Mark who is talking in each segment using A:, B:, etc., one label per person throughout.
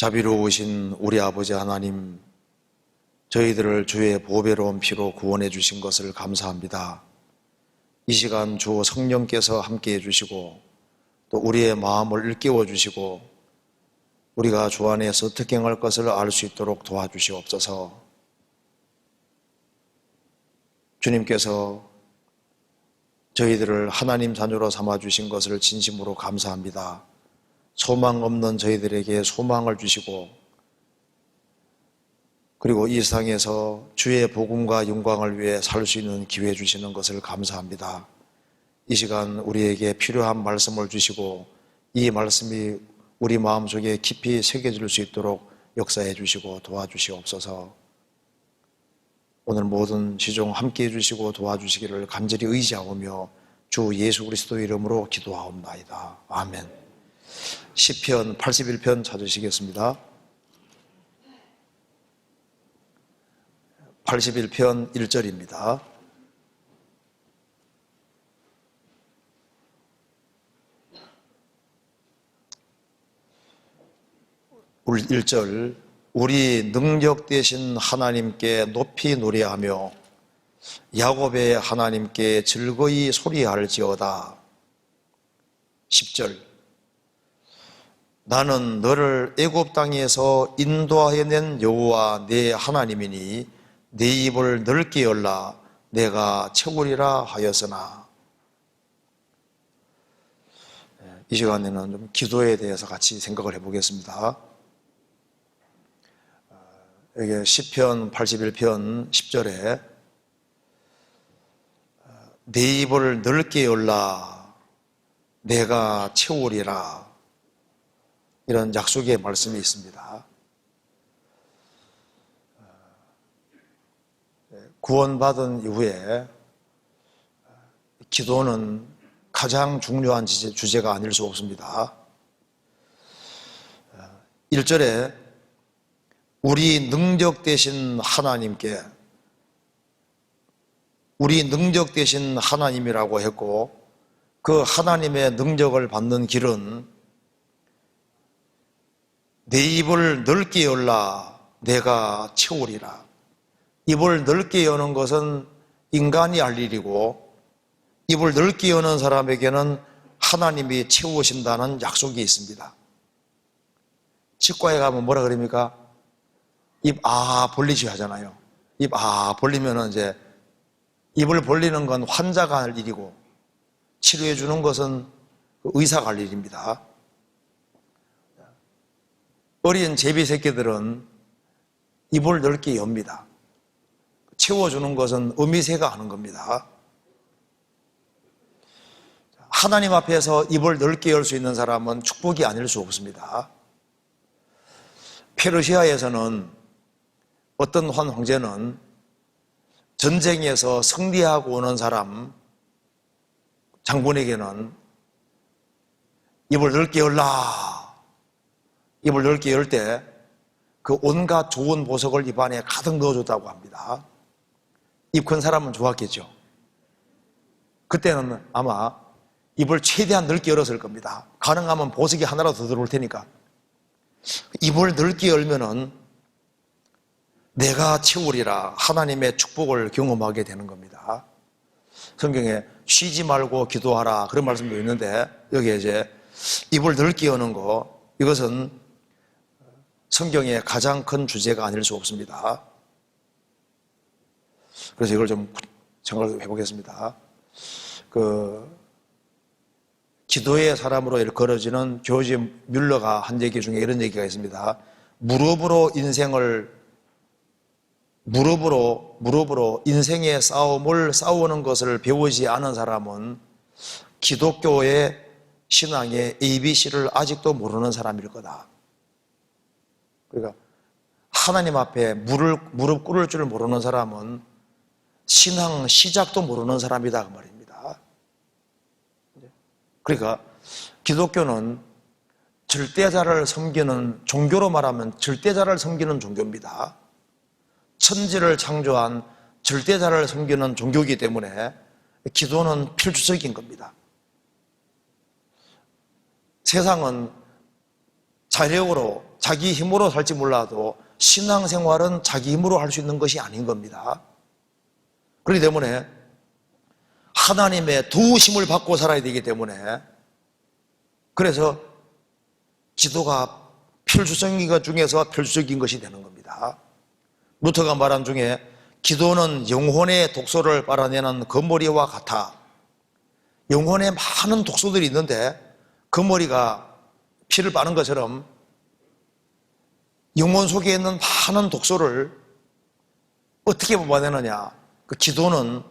A: 자비로우신 우리 아버지 하나님, 저희들을 주의 보배로운 피로 구원해 주신 것을 감사합니다. 이 시간 주 성령께서 함께해 주시고 또 우리의 마음을 일깨워 주시고 우리가 주 안에서 어떻게 행할 것을 알 수 있도록 도와주시옵소서. 주님께서 저희들을 하나님 자녀로 삼아주신 것을 진심으로 감사합니다. 소망 없는 저희들에게 소망을 주시고 그리고 이 세상에서 주의 복음과 영광을 위해 살 수 있는 기회 주시는 것을 감사합니다. 이 시간 우리에게 필요한 말씀을 주시고 이 말씀이 우리 마음속에 깊이 새겨질 수 있도록 역사해 주시고 도와주시옵소서. 오늘 모든 시종 함께해 주시고 도와주시기를 간절히 의지하오며 주 예수 그리스도의 이름으로 기도하옵나이다. 아멘. 시편 81편 찾으시겠습니다. 81편 1절입니다. 우리 1절, 우리 능력 되신 하나님께 높이 노래하며 야곱의 하나님께 즐거이 소리할지어다. 10절, 나는 너를 애굽 땅에서 인도하여낸 여호와 내 하나님이니 내 입을 넓게 열라 내가 채우리라 하였으나. 이 시간에는 좀 기도에 대해서 같이 생각을 해보겠습니다. 여기 시편 81편 10절에 내 입을 넓게 열라 내가 채우리라, 이런 약속의 말씀이 있습니다. 구원받은 이후에 기도는 가장 중요한 주제가 아닐 수 없습니다. 1절에 우리 능력 되신 하나님께, 우리 능력 되신 하나님이라고 했고 그 하나님의 능력을 받는 길은 내 입을 넓게 열라 내가 채우리라. 입을 넓게 여는 것은 인간이 할 일이고 입을 넓게 여는 사람에게는 하나님이 채우신다는 약속이 있습니다. 치과에 가면 뭐라 그럽니까? 입 벌리셔야 하잖아요. 입 벌리면은 이제 입을 벌리는 건 환자가 할 일이고 치료해 주는 것은 의사가 할 일입니다. 어린 제비 새끼들은 입을 넓게 엽니다. 채워주는 것은 어미새가 하는 겁니다. 하나님 앞에서 입을 넓게 열 수 있는 사람은 축복이 아닐 수 없습니다. 페르시아에서는 어떤 한 황제는 전쟁에서 승리하고 오는 사람 장군에게는 입을 넓게 열라, 입을 넓게 열 때 그 온갖 좋은 보석을 입안에 가득 넣어줬다고 합니다. 입 큰 사람은 좋았겠죠. 그때는 아마 입을 최대한 넓게 열었을 겁니다. 가능하면 보석이 하나라도 더 들어올 테니까. 입을 넓게 열면은 내가 채우리라, 하나님의 축복을 경험하게 되는 겁니다. 성경에 쉬지 말고 기도하라 그런 말씀도 있는데 여기에 이제 입을 넓게 여는 거, 이것은 성경의 가장 큰 주제가 아닐 수 없습니다. 그래서 이걸 좀 생각을 해보겠습니다. 기도의 사람으로 일컬어지는 조지 뮬러가 한 얘기 중에 이런 얘기가 있습니다. 무릎으로 인생의 싸움을 싸우는 것을 배우지 않은 사람은 기독교의 신앙의 ABC를 아직도 모르는 사람일 거다. 그러니까 하나님 앞에 무릎 꿇을 줄 모르는 사람은 신앙 시작도 모르는 사람이다 그 말입니다. 그러니까 기독교는 절대자를 섬기는, 종교로 말하면 절대자를 섬기는 종교입니다. 천지를 창조한 절대자를 섬기는 종교이기 때문에 기도는 필수적인 겁니다. 세상은 자기 힘으로 살지 몰라도 신앙생활은 자기 힘으로 할 수 있는 것이 아닌 겁니다. 그렇기 때문에 하나님의 도우심을 받고 살아야 되기 때문에, 그래서 기도가 필수적인 것 중에서 필수적인 것이 되는 겁니다. 루터가 말한 중에 기도는 영혼의 독소를 빨아내는 거머리와 같아. 영혼에 많은 독소들이 있는데 거머리가 피를 빠는 것처럼 영혼 속에 있는 많은 독소를 어떻게 뽑아내느냐. 그 기도는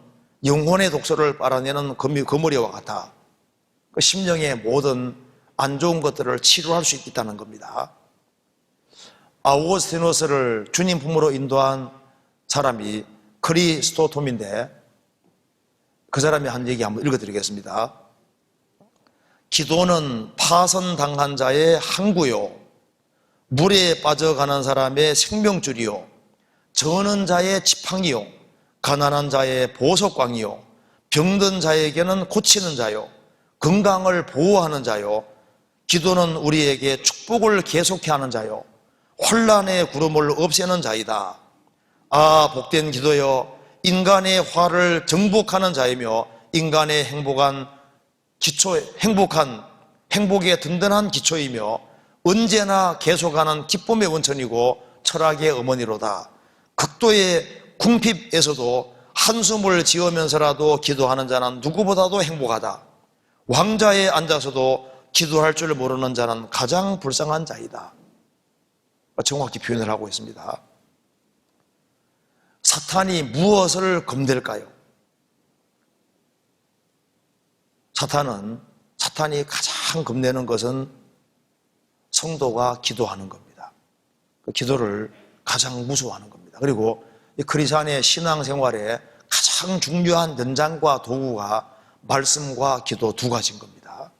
A: 영혼의 독소를 빨아내는 거머리와 같아. 그 심령의 모든 안 좋은 것들을 치료할 수 있다는 겁니다. 아우구스티누스를 주님 품으로 인도한 사람이 크리스토톰인데, 그 사람이 한 얘기 한번 읽어드리겠습니다. 기도는 파선당한 자의 항구요, 물에 빠져가는 사람의 생명줄이요, 저는 자의 지팡이요, 가난한 자의 보석광이요, 병든 자에게는 고치는 자요, 건강을 보호하는 자요, 기도는 우리에게 축복을 계속케 하는 자요, 혼란의 구름을 없애는 자이다. 아, 복된 기도여, 인간의 화를 정복하는 자이며 인간의 행복의 든든한 기초이며 언제나 계속하는 기쁨의 원천이고 철학의 어머니로다. 극도의 궁핍에서도 한숨을 지으면서라도 기도하는 자는 누구보다도 행복하다. 왕좌에 앉아서도 기도할 줄 모르는 자는 가장 불쌍한 자이다. 정확히 표현을 하고 있습니다. 사탄이 무엇을 검댈까요? 사탄이 가장 겁내는 것은 성도가 기도하는 겁니다. 그 기도를 가장 무서워하는 겁니다. 그리고 이 크리스찬의 신앙생활에 가장 중요한 연장과 도구가 말씀과 기도 두 가지인 겁니다.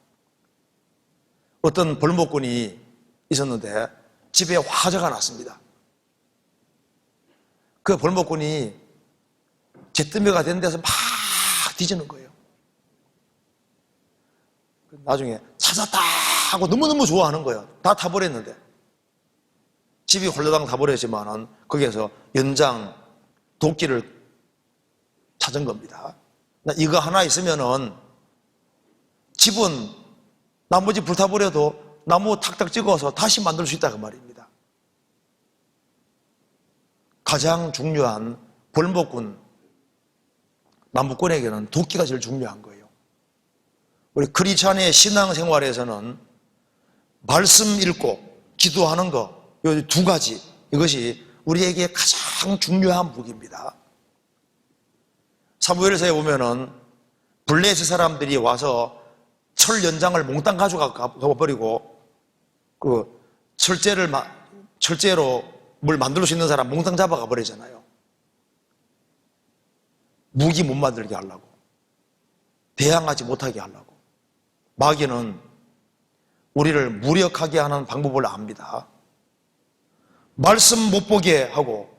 A: 어떤 벌목꾼이 있었는데 집에 화재가 났습니다. 그 벌목꾼이 잿더미가 된 데서 막 뒤지는 거예요. 나중에 찾았다 하고 너무너무 좋아하는 거예요. 다 타버렸는데. 집이 홀라당 타버렸지만은 거기에서 연장 도끼를 찾은 겁니다. 이거 하나 있으면은 집은 나머지 불타버려도 나무 탁탁 찍어서 다시 만들 수 있다 그 말입니다. 가장 중요한 벌목꾼, 나무꾼에게는 도끼가 제일 중요한 거예요. 우리 크리스찬의 신앙생활에서는 말씀 읽고 기도하는 거, 이 두 가지, 이것이 우리에게 가장 중요한 무기입니다. 사무엘서에 보면은 블레셋 사람들이 와서 철 연장을 몽땅 가져가 버리고 그 철제로 뭘 만들 수 있는 사람 몽땅 잡아가 버리잖아요. 무기 못 만들게 하려고, 대항하지 못하게 하려고. 마귀는 우리를 무력하게 하는 방법을 압니다. 말씀 못 보게 하고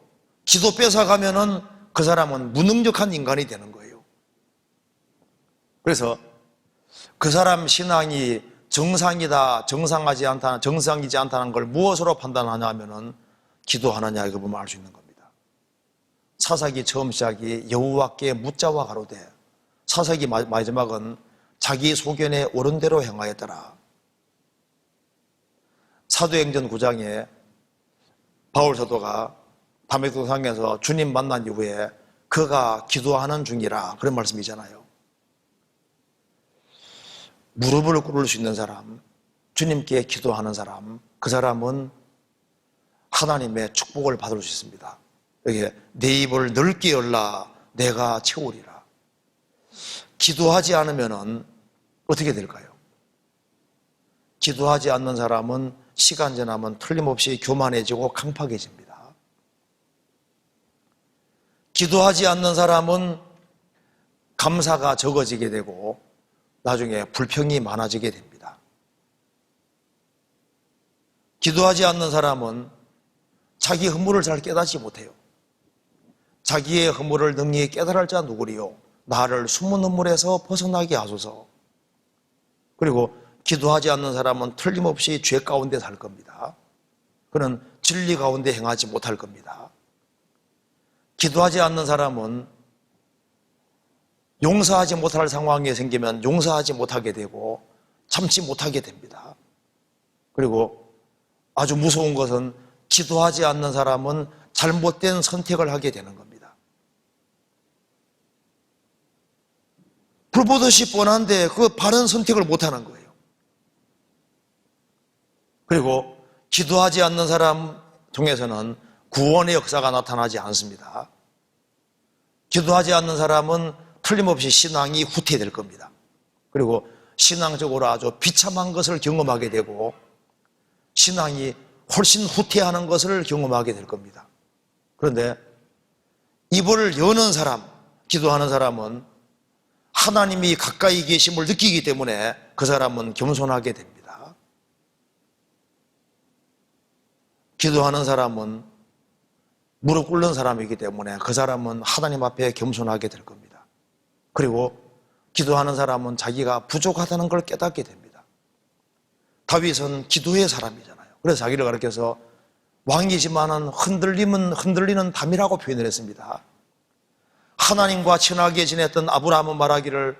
A: 기도 뺏어가면은 그 사람은 무능력한 인간이 되는 거예요. 그래서 그 사람 신앙이 정상이다, 정상이지 않다는 걸 무엇으로 판단하냐 하면은 기도하느냐, 이거 보면 알 수 있는 겁니다. 사사기 처음 시작이 여호와께 묻자와 가로되, 사사기 마지막은 자기 소견에 옳은 대로 행하였더라. 사도행전 9장에 바울 사도가 다메섹상에서 주님 만난 이후에 그가 기도하는 중이라, 그런 말씀이잖아요. 무릎을 꿇을 수 있는 사람, 주님께 기도하는 사람, 그 사람은 하나님의 축복을 받을 수 있습니다. 여기 내 입을 넓게 열라 내가 채우리라. 기도하지 않으면 어떻게 될까요? 기도하지 않는 사람은 시간 지나면 틀림없이 교만해지고 강팍해집니다. 기도하지 않는 사람은 감사가 적어지게 되고 나중에 불평이 많아지게 됩니다. 기도하지 않는 사람은 자기 허물을 잘 깨닫지 못해요. 자기의 허물을 능히 깨달을 자 누구리요? 나를 숨은 허물에서 벗어나게 하소서. 그리고 기도하지 않는 사람은 틀림없이 죄 가운데 살 겁니다. 그는 진리 가운데 행하지 못할 겁니다. 기도하지 않는 사람은 용서하지 못할 상황이 생기면 용서하지 못하게 되고 참지 못하게 됩니다. 그리고 아주 무서운 것은 기도하지 않는 사람은 잘못된 선택을 하게 되는 겁니다. 불 보듯이 뻔한데 그 바른 선택을 못하는 거예요. 그리고 기도하지 않는 사람 중에서는 구원의 역사가 나타나지 않습니다. 기도하지 않는 사람은 틀림없이 신앙이 후퇴될 겁니다. 그리고 신앙적으로 아주 비참한 것을 경험하게 되고 신앙이 훨씬 후퇴하는 것을 경험하게 될 겁니다. 그런데 입을 여는 사람, 기도하는 사람은 하나님이 가까이 계심을 느끼기 때문에 그 사람은 겸손하게 됩니다. 기도하는 사람은 무릎 꿇는 사람이기 때문에 그 사람은 하나님 앞에 겸손하게 될 겁니다. 그리고 기도하는 사람은 자기가 부족하다는 걸 깨닫게 됩니다. 다윗은 기도의 사람이잖아요. 그래서 자기를 가리켜서 왕이지만은 흔들리는 담이라고 표현을 했습니다. 하나님과 친하게 지냈던 아브라함은 말하기를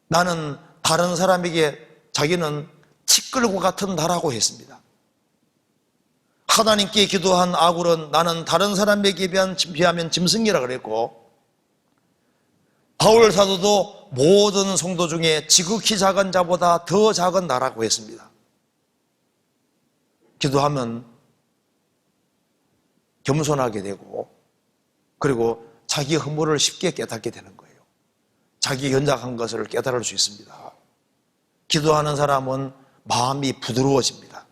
A: 나는 다른 사람에게 자기는 티끌과 같은 나라고 했습니다. 하나님께 기도한 아굴은 나는 다른 사람에게 비하면 짐승이라 그랬고 바울 사도도 모든 성도 중에 지극히 작은 자보다 더 작은 나라고 했습니다. 기도하면 겸손하게 되고 그리고 자기 허물을 쉽게 깨닫게 되는 거예요. 자기 연약한 것을 깨달을 수 있습니다. 기도하는 사람은 마음이 부드러워집니다.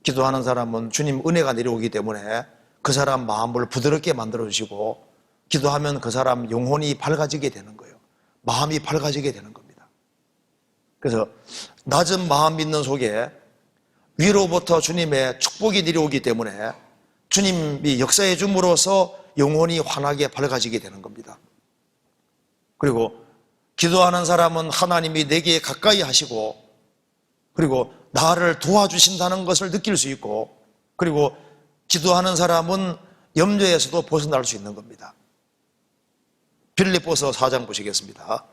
A: 기도하는 사람은 주님 은혜가 내려오기 때문에 그 사람 마음을 부드럽게 만들어주시고 기도하면 그 사람 영혼이 밝아지게 되는 거예요. 마음이 밝아지게 되는 겁니다. 그래서 낮은 마음 믿는 속에 위로부터 주님의 축복이 내려오기 때문에 주님이 역사해 줌으로써 영혼이 환하게 밝아지게 되는 겁니다. 그리고 기도하는 사람은 하나님이 내게 가까이 하시고 그리고 나를 도와주신다는 것을 느낄 수 있고 그리고 기도하는 사람은 염려에서도 벗어날 수 있는 겁니다. 빌립보서 4장 보시겠습니다.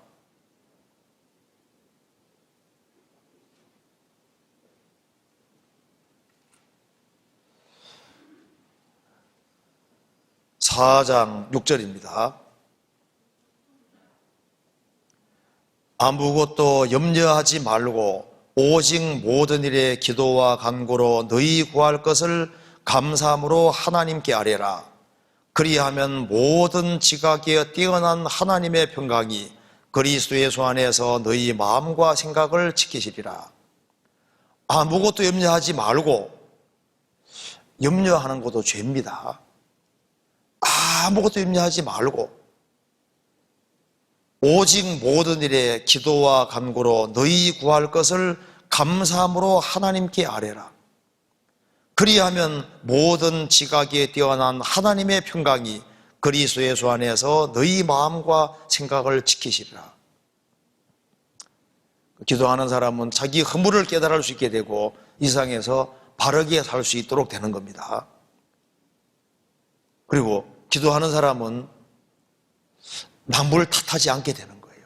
A: (4장) 6절입니다. 아무것도 염려하지 말고 오직 모든 일에 기도와 간구로 너희 구할 것을 감사함으로 하나님께 아뢰라. 그리하면 모든 지각에 뛰어난 하나님의 평강이 그리스도 예수 안에서 너희 마음과 생각을 지키시리라. 아무것도 염려하지 말고, 염려하는 것도 죄입니다. 아무것도 염려하지 말고 오직 모든 일에 기도와 간구로 너희 구할 것을 감사함으로 하나님께 아뢰라. 그리하면 모든 지각에 뛰어난 하나님의 평강이 그리스도 예수 안에서 너희 마음과 생각을 지키시리라. 기도하는 사람은 자기 허물을 깨달을 수 있게 되고 이 세상에서 바르게 살 수 있도록 되는 겁니다. 그리고 기도하는 사람은 남을 탓하지 않게 되는 거예요.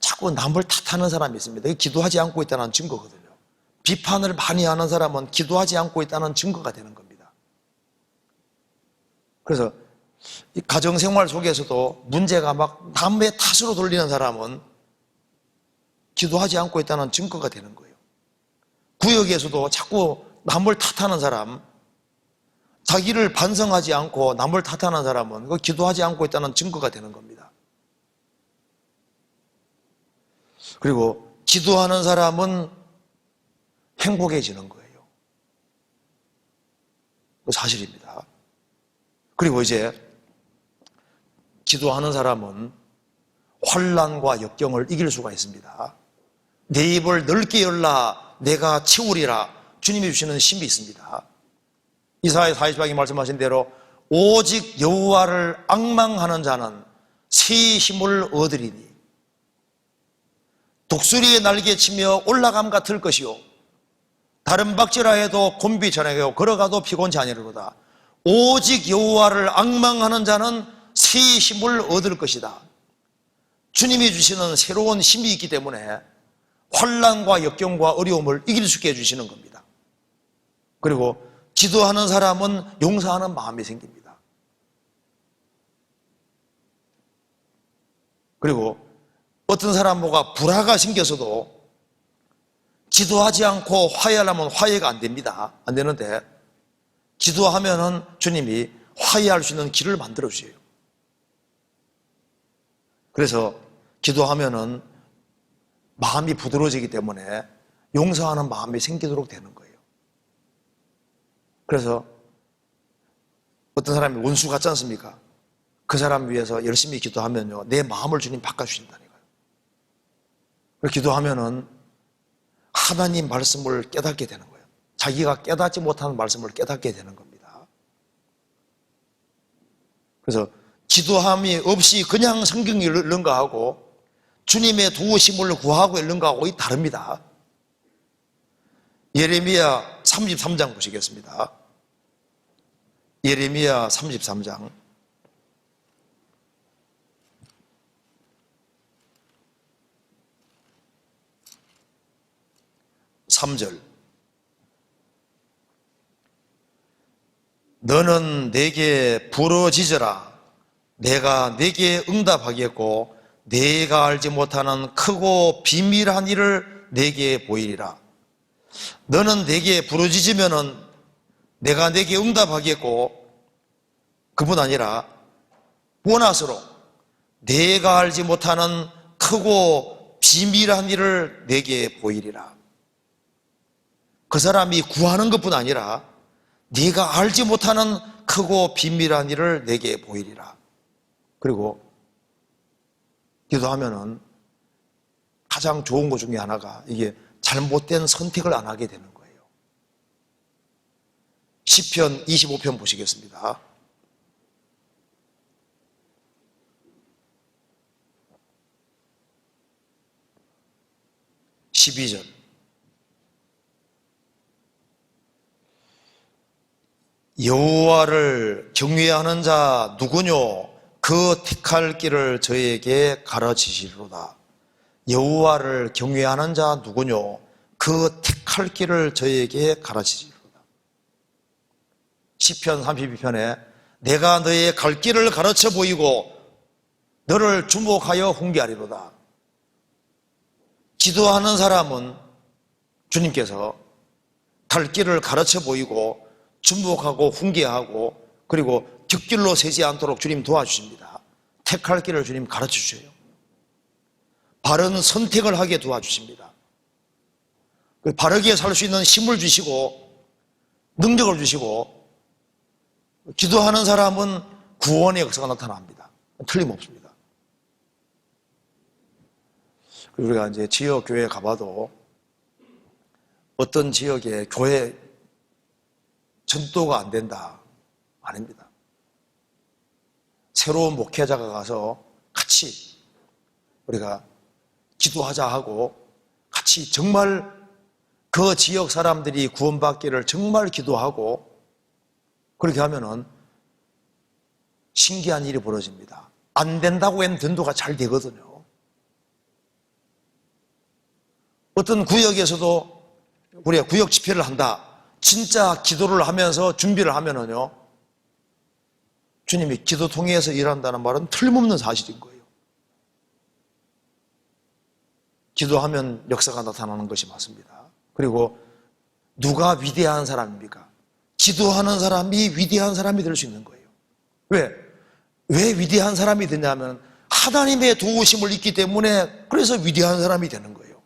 A: 자꾸 남을 탓하는 사람이 있습니다. 이게 기도하지 않고 있다는 증거거든요. 비판을 많이 하는 사람은 기도하지 않고 있다는 증거가 되는 겁니다. 그래서 이 가정생활 속에서도 문제가 막 남의 탓으로 돌리는 사람은 기도하지 않고 있다는 증거가 되는 거예요. 구역에서도 자꾸 남을 탓하는 사람, 자기를 반성하지 않고 남을 탓하는 사람은 그 기도하지 않고 있다는 증거가 되는 겁니다. 그리고 기도하는 사람은 행복해지는 거예요. 그 사실입니다. 그리고 이제 기도하는 사람은 환난과 역경을 이길 수가 있습니다. 내 입을 넓게 열라 내가 채우리라 주님이 주시는 힘이 있습니다. 이사야 40장이 말씀하신 대로 오직 여호와를 앙망하는 자는 새 힘을 얻으리니 독수리의 날개치며 올라감 같을 것이요 다른 박지라 해도 곤비천하고 걸어가도 피곤치 아니하리로다. 오직 여호와를 앙망하는 자는 새 힘을 얻을 것이다. 주님이 주시는 새로운 힘이 있기 때문에 환난과 역경과 어려움을 이길 수 있게 해주시는 겁니다. 그리고 기도하는 사람은 용서하는 마음이 생깁니다. 그리고 어떤 사람과 불화가 생겨서도 기도하지 않고 화해하려면 화해가 안 됩니다. 안 되는데 기도하면은 주님이 화해할 수 있는 길을 만들어 주세요. 그래서 기도하면은 마음이 부드러워지기 때문에 용서하는 마음이 생기도록 되는 거예요. 그래서 어떤 사람이 원수 같지 않습니까? 그 사람 위해서 열심히 기도하면요, 내 마음을 주님 바꿔주신다니까요. 기도하면은 하나님 말씀을 깨닫게 되는 거예요. 자기가 깨닫지 못하는 말씀을 깨닫게 되는 겁니다. 그래서 기도함이 없이 그냥 성경 읽는 거하고 주님의 도우심을 구하고 읽는 거하고 다릅니다. 예레미야 33장 보시겠습니다. 예레미야 33장 3절. 너는 내게 부르짖으라. 내가 내게 응답하겠고 내가 알지 못하는 크고 비밀한 일을 내게 보이리라. 너는 내게 부르짖으면은 내가 내게 응답하겠고, 그뿐 아니라 원하스로 내가 알지 못하는 크고 비밀한 일을 내게 보이리라. 그 사람이 구하는 것뿐 아니라 네가 알지 못하는 크고 비밀한 일을 내게 보이리라. 그리고 기도하면은 가장 좋은 것 중에 하나가 이게 잘못된 선택을 안 하게 되는 거예요. 시편 25편 보시겠습니다. (12절) 여호와를 경외하는 자 누구뇨? 그 택할 길을 저에게 가르치시리로다. 여호와를 경외하는 자 누구뇨? 그 택할 길을 저에게 가르치시리로다. 시편 32편에 내가 너의 갈 길을 가르쳐 보이고 너를 주목하여 훈계하리로다. 기도하는 사람은 주님께서 갈 길을 가르쳐 보이고 주목하고 훈계하고 그리고 뒷길로 새지 않도록 주님 도와주십니다. 택할 길을 주님 가르쳐 주셔요. 바른 선택을 하게 도와주십니다. 바르게 살 수 있는 힘을 주시고 능력을 주시고, 기도하는 사람은 구원의 역사가 나타납니다. 틀림없습니다. 우리가 이제 지역 교회에 가봐도 어떤 지역에 교회 전도가 안 된다, 아닙니다. 새로운 목회자가 가서 같이 우리가 기도하자 하고 같이 정말 그 지역 사람들이 구원받기를 정말 기도하고 그렇게 하면은 신기한 일이 벌어집니다. 안 된다고 해도 전도가 잘 되거든요. 어떤 구역에서도 우리가 구역 집회를 한다. 진짜 기도를 하면서 준비를 하면은요, 주님이 기도통에서 일한다는 말은 틀림없는 사실인 거예요. 기도하면 역사가 나타나는 것이 맞습니다. 그리고 누가 위대한 사람입니까? 기도하는 사람이 위대한 사람이 될 수 있는 거예요. 왜 위대한 사람이 되냐면 하나님의 도우심을 입기 때문에 그래서 위대한 사람이 되는 거예요.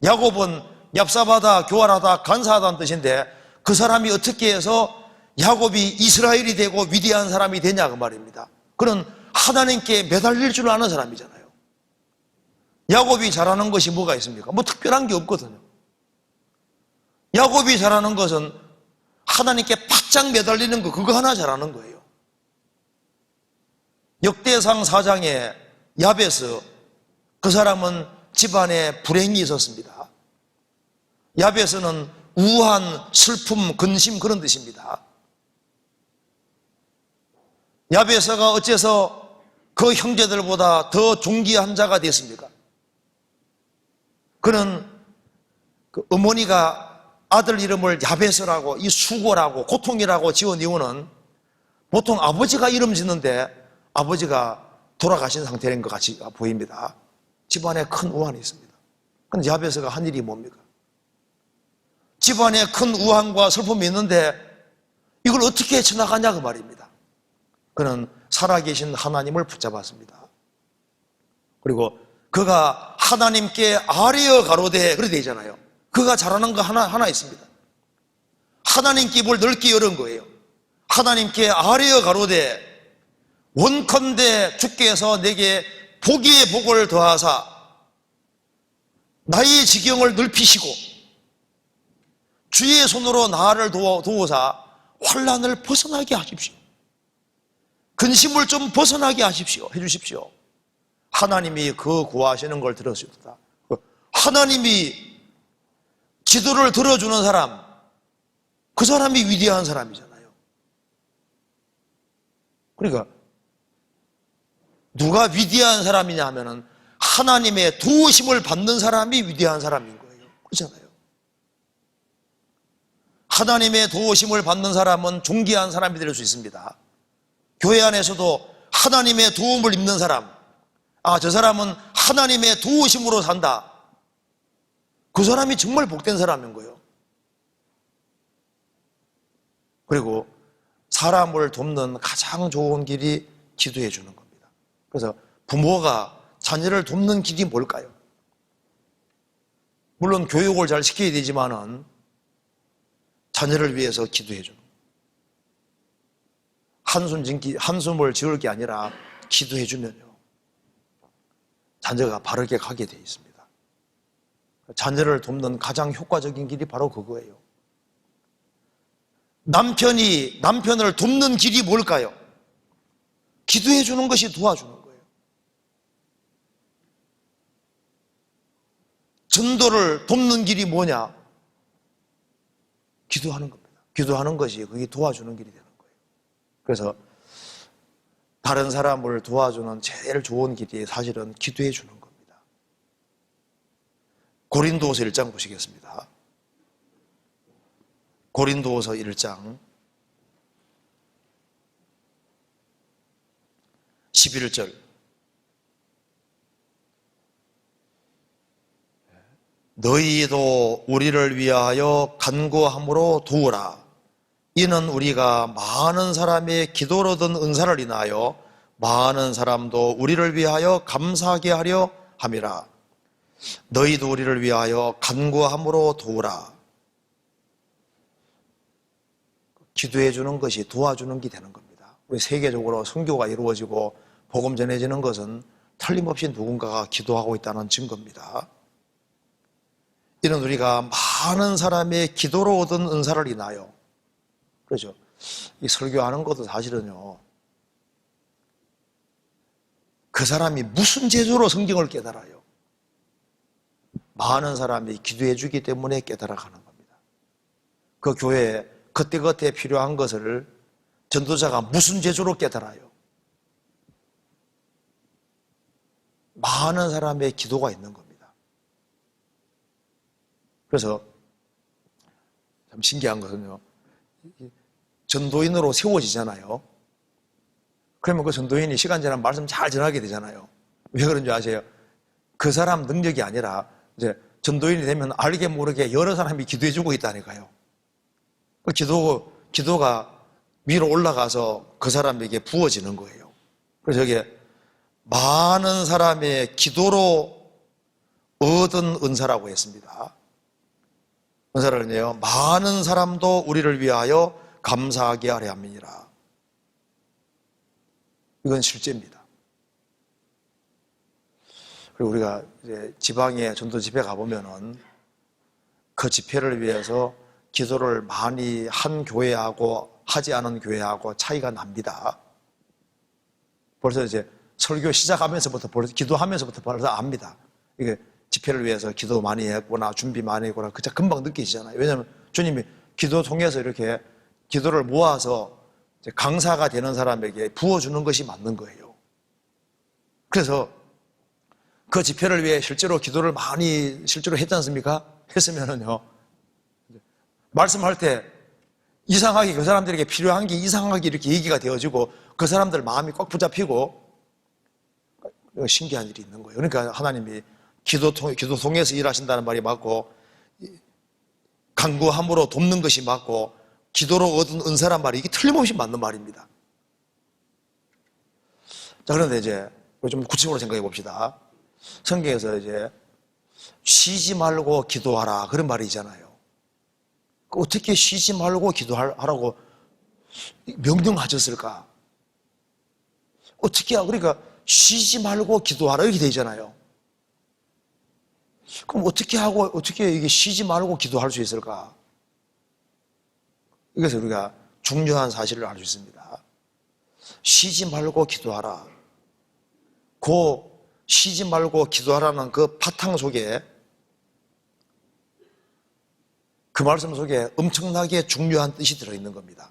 A: 야곱은 얍사바다, 교활하다, 간사하다는 뜻인데 그 사람이 어떻게 해서 야곱이 이스라엘이 되고 위대한 사람이 되냐 그 말입니다. 그는 하나님께 매달릴 줄 아는 사람이잖아요. 야곱이 잘하는 것이 뭐가 있습니까? 뭐 특별한 게 없거든요. 야곱이 잘하는 것은 하나님께 바짝 매달리는 거, 그거 하나 잘하는 거예요. 역대상 4장에 야베스, 그 사람은 집안에 불행이 있었습니다. 야베스는 우한, 슬픔, 근심 그런 뜻입니다. 야베스가 어째서 그 형제들보다 더 존귀한 자가 됐습니까? 그는 그 어머니가 아들 이름을 야베스라고, 이 수고라고 고통이라고 지은 이유는 보통 아버지가 이름 짓는데 아버지가 돌아가신 상태인 것 같이 보입니다. 집안에 큰 우환이 있습니다. 그런데 야베스가 한 일이 뭡니까? 집안에 큰 우환과 슬픔이 있는데 이걸 어떻게 지나가냐 그 말입니다. 그는 살아계신 하나님을 붙잡았습니다. 그리고 그가 하나님께 아뢰어 가로되 그래 되잖아요. 그가 잘하는 거 하나 있습니다. 하나님께 입을 넓게 열은 거예요. 하나님께 아뢰어 가로되 원컨대 주께서 내게 복의 복을 더하사 나의 지경을 넓히시고 주의 손으로 나를 도우사 환난을 벗어나게 하십시오. 근심을 좀 벗어나게 해주십시오. 하나님이 그 구하시는 걸 들으시도다. 하나님이 기도를 들어주는 사람, 그 사람이 위대한 사람이잖아요. 그러니까 누가 위대한 사람이냐 하면은 하나님의 도우심을 받는 사람이 위대한 사람인 거예요. 그렇잖아요. 하나님의 도우심을 받는 사람은 존귀한 사람이 될 수 있습니다. 교회 안에서도 하나님의 도움을 입는 사람, 저 사람은 하나님의 도우심으로 산다. 그 사람이 정말 복된 사람인 거예요. 그리고 사람을 돕는 가장 좋은 길이 기도해 주는 겁니다. 그래서 부모가 자녀를 돕는 길이 뭘까요? 물론 교육을 잘 시켜야 되지만은 자녀를 위해서 기도해 주는 거예요. 한숨을 지을 게 아니라 기도해 주면요 자녀가 바르게 가게 되어 있습니다. 자녀를 돕는 가장 효과적인 길이 바로 그거예요. 남편이 남편을 돕는 길이 뭘까요? 기도해 주는 것이 도와주는 거예요. 전도를 돕는 길이 뭐냐? 기도하는 겁니다. 기도하는 것이 그게 도와주는 길이 되는 거예요. 그래서 다른 사람을 도와주는 제일 좋은 길이 사실은 기도해 주는 겁니다. 고린도후서 1장 보시겠습니다. 고린도후서 1장 11절 너희도 우리를 위하여 간구함으로 도우라. 이는 우리가 많은 사람의 기도로 얻은 은사를 인하여 많은 사람도 우리를 위하여 감사하게 하려 함이라. 너희도 우리를 위하여 간구함으로 도우라. 기도해 주는 것이 도와주는 게 되는 겁니다. 우리 세계적으로 선교가 이루어지고 복음 전해지는 것은 틀림없이 누군가가 기도하고 있다는 증거입니다. 이는 우리가 많은 사람의 기도로 얻은 은사를 인하여, 그렇죠? 이 설교하는 것도 사실은요, 그 사람이 무슨 재주로 성경을 깨달아요? 많은 사람이 기도해 주기 때문에 깨달아가는 겁니다. 그 교회에 그때그때 필요한 것을 전도자가 무슨 재주로 깨달아요? 많은 사람의 기도가 있는 겁니다. 그래서 참 신기한 것은요, 전도인으로 세워지잖아요. 그러면 그 전도인이 시간 지나면 말씀 잘 전하게 되잖아요. 왜 그런지 아세요? 그 사람 능력이 아니라 이제 전도인이 되면 알게 모르게 여러 사람이 기도해 주고 있다니까요. 그 기도가 위로 올라가서 그 사람에게 부어지는 거예요. 그래서 여기에 많은 사람의 기도로 얻은 은사라고 했습니다. 은사를요, 많은 사람도 우리를 위하여 감사하게 하려 함이니라. 이건 실제입니다. 그리고 우리가 이제 지방에 전도 집회 가보면은 그 집회를 위해서 기도를 많이 한 교회하고 하지 않은 교회하고 차이가 납니다. 벌써 이제 설교 시작하면서부터 기도하면서부터 벌써 압니다. 이게 집회를 위해서 기도 많이 했구나, 준비 많이 했구나, 그저 금방 느껴지잖아요. 왜냐하면 주님이 기도 통해서 이렇게 기도를 모아서 강사가 되는 사람에게 부어주는 것이 맞는 거예요. 그래서 그 집회를 위해 실제로 기도를 많이 실제로 했지 않습니까? 했으면은요, 말씀할 때 이상하게 그 사람들에게 필요한 게 이상하게 이렇게 얘기가 되어지고 그 사람들 마음이 꽉 붙잡히고 신기한 일이 있는 거예요. 그러니까 하나님이 기도 통해서 일하신다는 말이 맞고, 간구함으로 돕는 것이 맞고, 기도로 얻은 은사란 말이 이게 틀림없이 맞는 말입니다. 자, 그런데 이제 좀 구체적으로 생각해 봅시다. 성경에서 이제 쉬지 말고 기도하라 그런 말이 있잖아요. 어떻게 쉬지 말고 기도하라고 명령하셨을까? 어떻게, 그러니까 쉬지 말고 기도하라 이렇게 되어 있잖아요. 그럼 어떻게 이게 쉬지 말고 기도할 수 있을까? 이것을 우리가 중요한 사실을 알 수 있습니다. 쉬지 말고 기도하라. 쉬지 말고 기도하라는 그 바탕 속에, 그 말씀 속에 엄청나게 중요한 뜻이 들어있는 겁니다.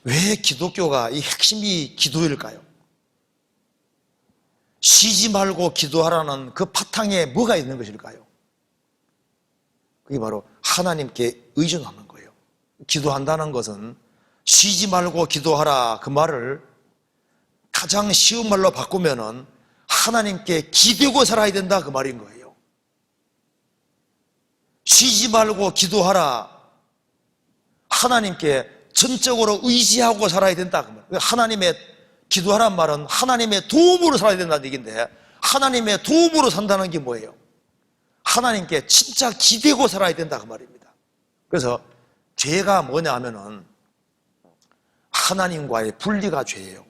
A: 왜 기독교가 이 핵심이 기도일까요? 쉬지 말고 기도하라는 그 바탕에 뭐가 있는 것일까요? 그게 바로 하나님께 의존하는 거예요. 기도한다는 것은 쉬지 말고 기도하라 그 말을 가장 쉬운 말로 바꾸면은 하나님께 기대고 살아야 된다 그 말인 거예요. 쉬지 말고 기도하라, 하나님께 전적으로 의지하고 살아야 된다 그 말. 하나님의 기도하란 말은 하나님의 도움으로 살아야 된다는 얘기인데, 하나님의 도움으로 산다는 게 뭐예요? 하나님께 진짜 기대고 살아야 된다 그 말입니다. 그래서 죄가 뭐냐 하면은 하나님과의 분리가 죄예요.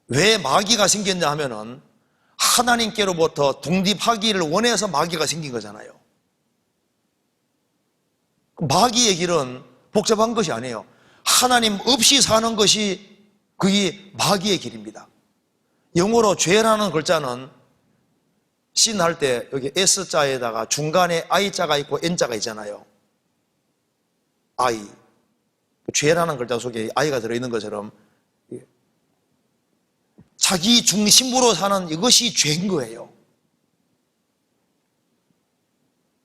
A: 왜 마귀가 생겼냐 하면은 하나님께로부터 독립하기를 원해서 마귀가 생긴 거잖아요. 마귀의 길은 복잡한 것이 아니에요. 하나님 없이 사는 것이 그게 마귀의 길입니다. 영어로 죄라는 글자는 씬 할 때 여기 S자에다가 중간에 I자가 있고 N자가 있잖아요. I. 죄라는 글자 속에 I가 들어있는 것처럼 자기 중심으로 사는 이것이 죄인 거예요.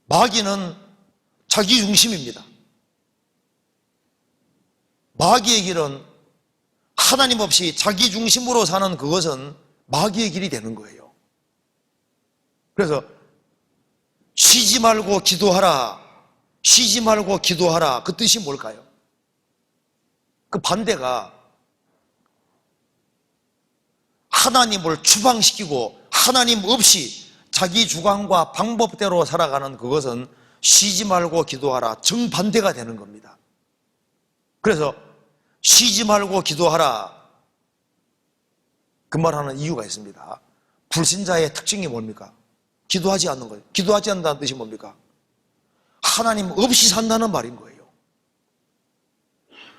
A: 마귀는 자기 중심입니다. 마귀의 길은 하나님 없이 자기 중심으로 사는 그것은 마귀의 길이 되는 거예요. 그래서 쉬지 말고 기도하라, 쉬지 말고 기도하라 그 뜻이 뭘까요? 그 반대가 하나님을 추방시키고 하나님 없이 자기 주관과 방법대로 살아가는 그것은 쉬지 말고 기도하라 정반대가 되는 겁니다. 그래서 쉬지 말고 기도하라 그 말하는 이유가 있습니다. 불신자의 특징이 뭡니까? 기도하지 않는 거예요. 기도하지 않는다는 뜻이 뭡니까? 하나님 없이 산다는 말인 거예요.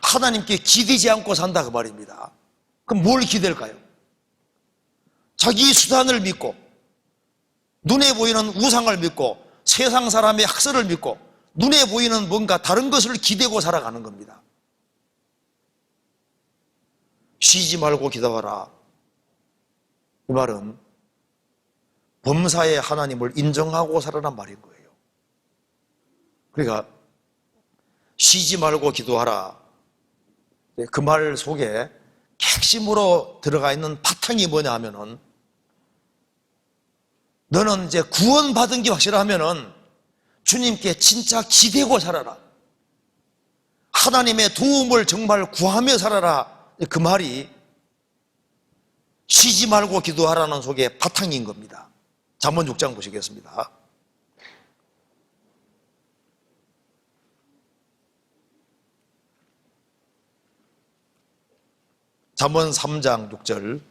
A: 하나님께 기대지 않고 산다 그 말입니다. 그럼 뭘 기댈까요? 자기 수단을 믿고, 눈에 보이는 우상을 믿고, 세상 사람의 학설을 믿고, 눈에 보이는 뭔가 다른 것을 기대고 살아가는 겁니다. 쉬지 말고 기도하라 이 말은 범사의 하나님을 인정하고 살아란 말인 거예요. 그러니까 쉬지 말고 기도하라 그 말 속에 핵심으로 들어가 있는 바탕이 뭐냐 하면은, 너는 이제 구원받은 게 확실하면은 주님께 진짜 기대고 살아라, 하나님의 도움을 정말 구하며 살아라 그 말이 쉬지 말고 기도하라는 속의 바탕인 겁니다. 잠언 6장 보시겠습니다. 잠언 3장 6절.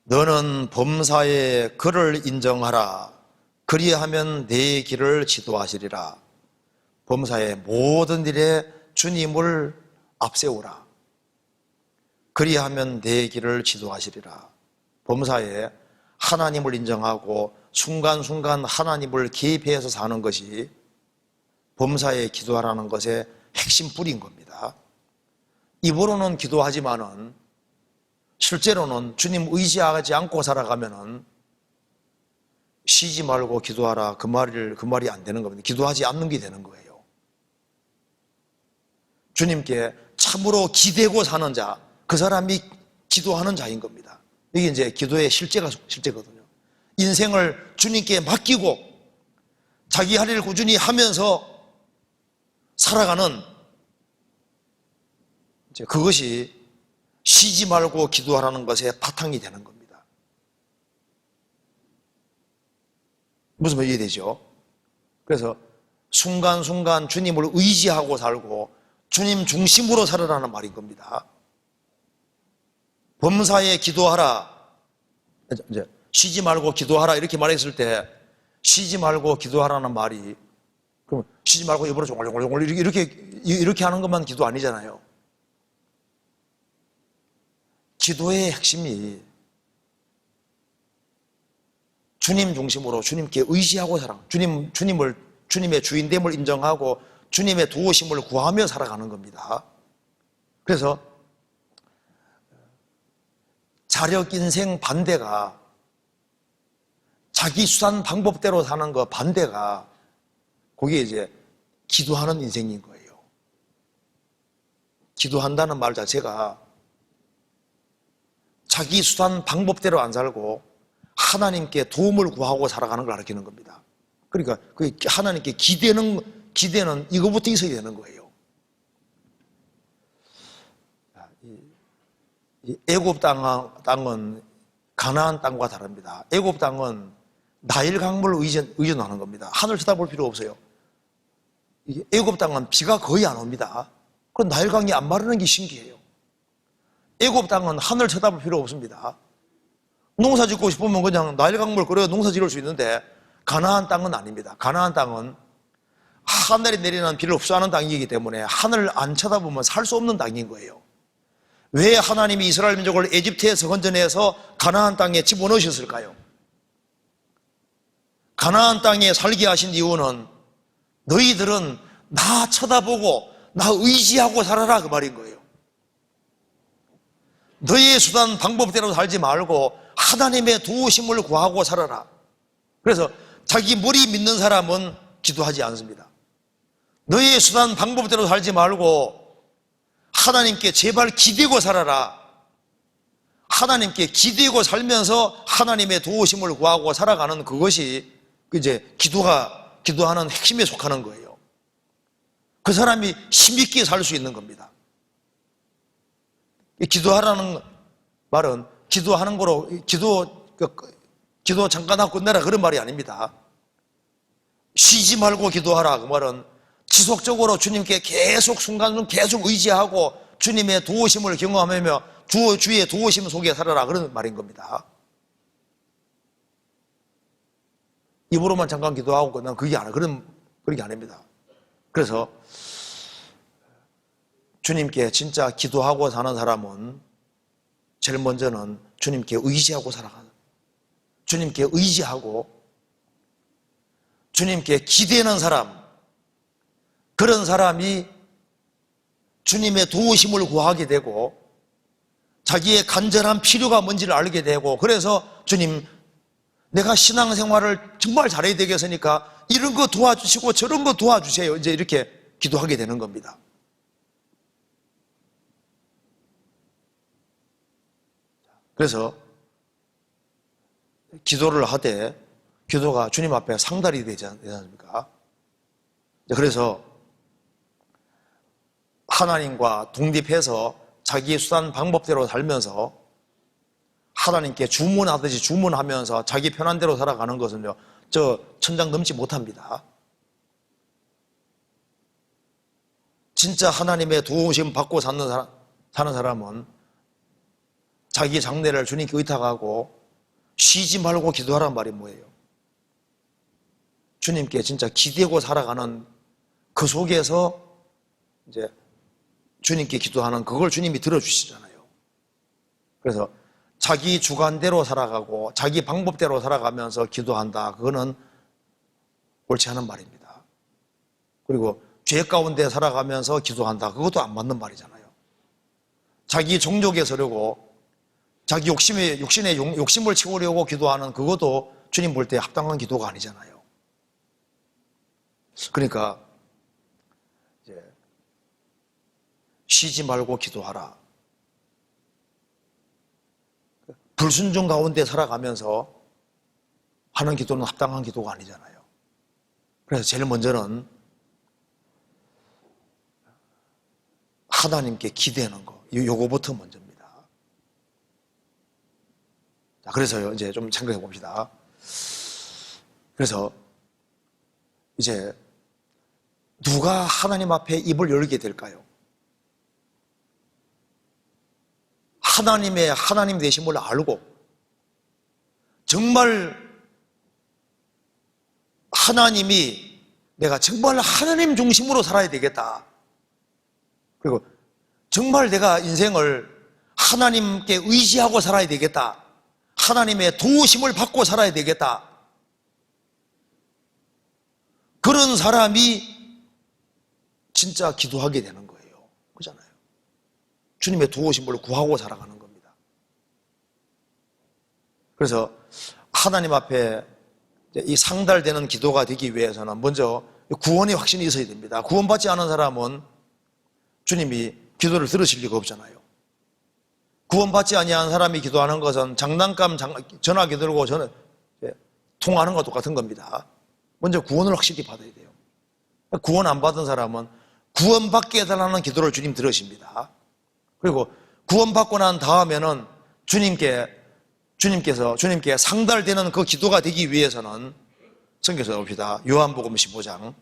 A: 너는 범사의 그를 인정하라. 그리하면 내 길을 지도하시리라. 범사의 모든 일에 주님을 앞세우라. 그리하면 내 길을 지도하시리라. 범사에 하나님을 인정하고 순간순간 하나님을 개입해서 사는 것이 범사에 기도하라는 것의 핵심 뿌리인 겁니다. 입으로는 기도하지만은 실제로는 주님 의지하지 않고 살아가면은 쉬지 말고 기도하라 그 말이 안 되는 겁니다. 기도하지 않는 게 되는 거예요. 주님께 참으로 기대고 사는 자, 그 사람이 기도하는 자인 겁니다. 이게 이제 기도의 실제거든요. 인생을 주님께 맡기고 자기 할 일을 꾸준히 하면서 살아가는 이제 그것이 쉬지 말고 기도하라는 것의 바탕이 되는 겁니다. 무슨 말 이해되죠? 그래서 순간순간 주님을 의지하고 살고 주님 중심으로 살아라는 말인 겁니다. 범사에 기도하라, 이제 쉬지 말고 기도하라 이렇게 말했을 때 쉬지 말고 기도하라는 말이 그럼 쉬지 말고 입으로 종골종골 이렇게 하는 것만 기도 아니잖아요. 기도의 핵심이 주님 중심으로 주님께 의지하고 살아. 주님의 주인됨을 인정하고 주님의 도우심을 구하며 살아가는 겁니다. 그래서 자력 인생 반대가 자기 수단 방법대로 사는 거 반대가 그게 이제 기도하는 인생인 거예요. 기도한다는 말 자체가 자기 수단 방법대로 안 살고 하나님께 도움을 구하고 살아가는 걸 가르치는 겁니다. 그러니까 그 하나님께 기대는 이거부터 있어야 되는 거예요. 애굽 땅은 가나안 땅과 다릅니다. 애굽 땅은 나일 강물을 의존하는 겁니다. 하늘 쳐다볼 필요 없어요. 애굽 땅은 비가 거의 안 옵니다. 그럼 나일 강이 안 마르는 게 신기해요. 애굽 땅은 하늘 쳐다볼 필요 없습니다. 농사 짓고 싶으면 그냥 나일 강물 끓여 농사 지을 수 있는데 가나안 땅은 아닙니다. 가나안 땅은 하늘이 내리는 비를 흡수하는 땅이기 때문에 하늘을 안 쳐다보면 살 수 없는 땅인 거예요. 왜 하나님이 이스라엘 민족을 에집트에서 건져내서 가나안 땅에 집어넣으셨을까요? 가나안 땅에 살게 하신 이유는 너희들은 나 쳐다보고 나 의지하고 살아라 그 말인 거예요. 너희의 수단 방법대로 살지 말고 하나님의 도우심을 구하고 살아라. 그래서 자기 머리 믿는 사람은 기도하지 않습니다. 너희의 수단 방법대로 살지 말고 하나님께 제발 기대고 살아라. 하나님께 기대고 살면서 하나님의 도우심을 구하고 살아가는 그것이 이제 기도하는 핵심에 속하는 거예요. 그 사람이 힘있게 살 수 있는 겁니다. 기도하라는 말은 기도하는 거로 기도 잠깐 하고 끝내라 그런 말이 아닙니다. 쉬지 말고 기도하라 그 말은 지속적으로 주님께 계속 순간순간 계속 의지하고 주님의 도우심을 경험하며 주의 도우심 속에 살아라 그런 말인 겁니다. 입으로만 잠깐 기도하고 끝나면 그게 아니에요. 그런 게 아닙니다. 그래서 주님께 진짜 기도하고 사는 사람은 제일 먼저는 주님께 의지하고 살아가는, 주님께 의지하고 주님께 기대는 사람, 그런 사람이 주님의 도우심을 구하게 되고 자기의 간절한 필요가 뭔지를 알게 되고 그래서 주님 내가 신앙생활을 정말 잘해야 되겠으니까 이런 거 도와주시고 저런 거 도와주세요. 이제 이렇게 기도하게 되는 겁니다. 그래서 기도를 하되 기도가 주님 앞에 상달이 되지 않습니까? 그래서 하나님과 독립해서 자기의 수단 방법대로 살면서 하나님께 주문하듯이 주문하면서 자기 편한 대로 살아가는 것은요, 저 천장 넘지 못합니다. 진짜 하나님의 도우심 받고 사는 사람은 자기 장래를 주님께 의탁하고 쉬지 말고 기도하란 말이 뭐예요? 주님께 진짜 기대고 살아가는 그 속에서 이제 주님께 기도하는 그걸 주님이 들어주시잖아요. 그래서 자기 주관대로 살아가고 자기 방법대로 살아가면서 기도한다. 그거는 옳지 않은 말입니다. 그리고 죄 가운데 살아가면서 기도한다. 그것도 안 맞는 말이잖아요. 자기 종족에 서려고 자기 욕심의 욕심을 채우려고 기도하는 그것도 주님 볼 때 합당한 기도가 아니잖아요. 그러니까 이제 쉬지 말고 기도하라. 불순종 가운데 살아가면서 하는 기도는 합당한 기도가 아니잖아요. 그래서 제일 먼저는 하나님께 기대는 거, 요거부터 먼저입니다. 자, 그래서요, 이제 좀 생각해 봅시다. 그래서 이제 누가 하나님 앞에 입을 열게 될까요? 하나님의 하나님 되심을 알고 정말 하나님이 내가 정말 하나님 중심으로 살아야 되겠다. 그리고 정말 내가 인생을 하나님께 의지하고 살아야 되겠다. 하나님의 도우심을 받고 살아야 되겠다. 그런 사람이 진짜 기도하게 되는 거예요. 그렇잖아요. 주님의 도우심을 구하고 살아가는 겁니다. 그래서 하나님 앞에 이 상달되는 기도가 되기 위해서는 먼저 구원의 확신이 있어야 됩니다. 구원받지 않은 사람은 주님이 기도를 들으실 리가 없잖아요. 구원받지 아니한 사람이 기도하는 것은 장난감 전화기 들고 통화하는 것과 똑같은 겁니다. 먼저 구원을 확실히 받아야 돼요. 구원 안 받은 사람은 구원받게 해달라는 기도를 주님 들으십니다. 그리고 구원받고 난 다음에는 주님께 상달되는 그 기도가 되기 위해서는 성경에서 봅시다. 요한복음 15장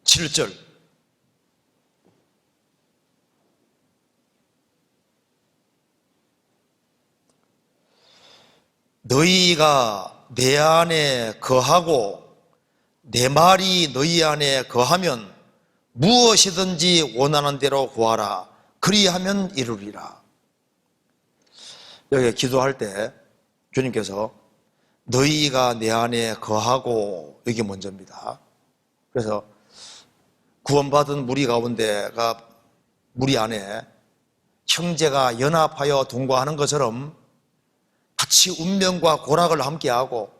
A: 7절. 너희가 내 안에 거하고 내 말이 너희 안에 거하면 무엇이든지 원하는 대로 구하라. 그리하면 이루리라. 여기 기도할 때 주님께서 너희가 내 안에 거하고, 이게 먼저입니다. 그래서 구원받은 무리 가운데가 무리 안에 형제가 연합하여 동거하는 것처럼 같이 운명과 고락을 함께하고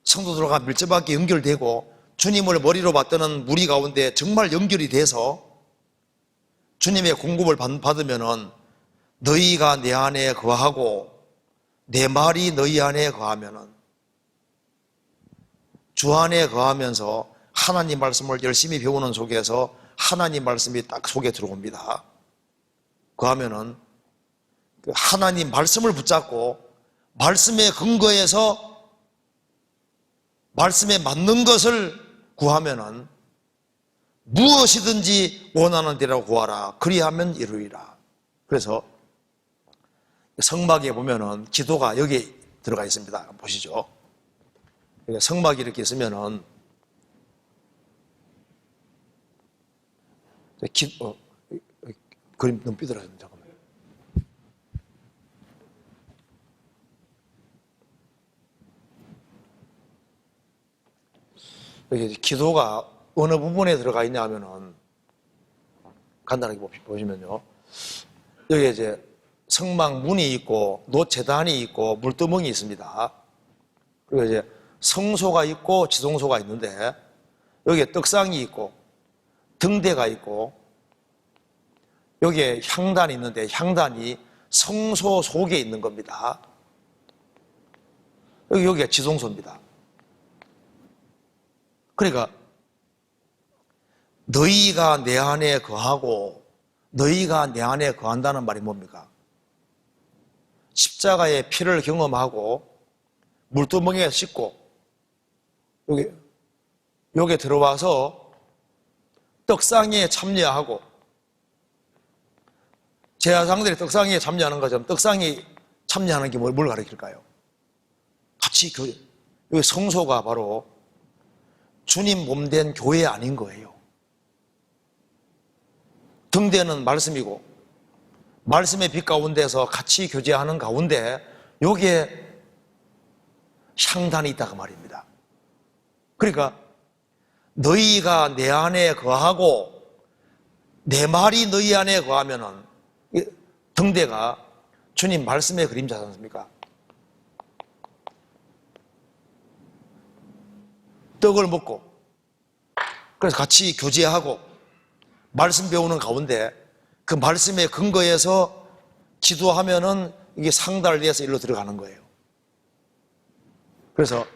A: 성도들과 밀접하게 연결되고 주님을 머리로 받드는 무리 가운데 정말 연결이 돼서 주님의 공급을 받으면은 너희가 내 안에 거하고 내 말이 너희 안에 거하면은, 주 안에 거하면서 하나님 말씀을 열심히 배우는 속에서 하나님 말씀이 딱 속에 들어옵니다. 거하면은 하나님 말씀을 붙잡고 말씀의 근거에서 말씀에 맞는 것을 구하면은 무엇이든지 원하는 대로 구하라. 그리하면 이루리라. 그래서 성막에 보면은 기도가 여기 들어가 있습니다. 보시죠. 성막이 이렇게 있으면은 그림 너무 삐뚤어졌네. 잠깐만요. 여기 기도가 어느 부분에 들어가 있냐 하면은 간단하게 보시면요. 여기 이제 성막 문이 있고 노제단이 있고 물두멍이 있습니다. 그리고 이제 성소가 있고 지성소가 있는데 여기에 떡상이 있고 등대가 있고 여기에 향단이 있는데 향단이 성소 속에 있는 겁니다. 여기가 지성소입니다. 그러니까 너희가 내 안에 거하고 너희가 내 안에 거한다는 말이 뭡니까? 십자가의 피를 경험하고 물두멍에 씻고 여기 들어와서 떡상에 참여하고, 제사장들이 떡상에 참여하는 것처럼 떡상에 참여하는 게 뭘 가르칠까요? 같이 여기 성소가 바로 주님 몸된 교회 아닌 거예요. 등대는 말씀이고 말씀의 빛 가운데서 같이 교제하는 가운데 여기에 향단이 있다고 말입니다. 그러니까 너희가 내 안에 거하고 내 말이 너희 안에 거하면은 등대가 주님 말씀의 그림자지 않습니까? 떡을 먹고 그래서 같이 교제하고 말씀 배우는 가운데 그 말씀의 근거에서 기도하면은 이게 상달돼서 일로 들어가는 거예요. 그래서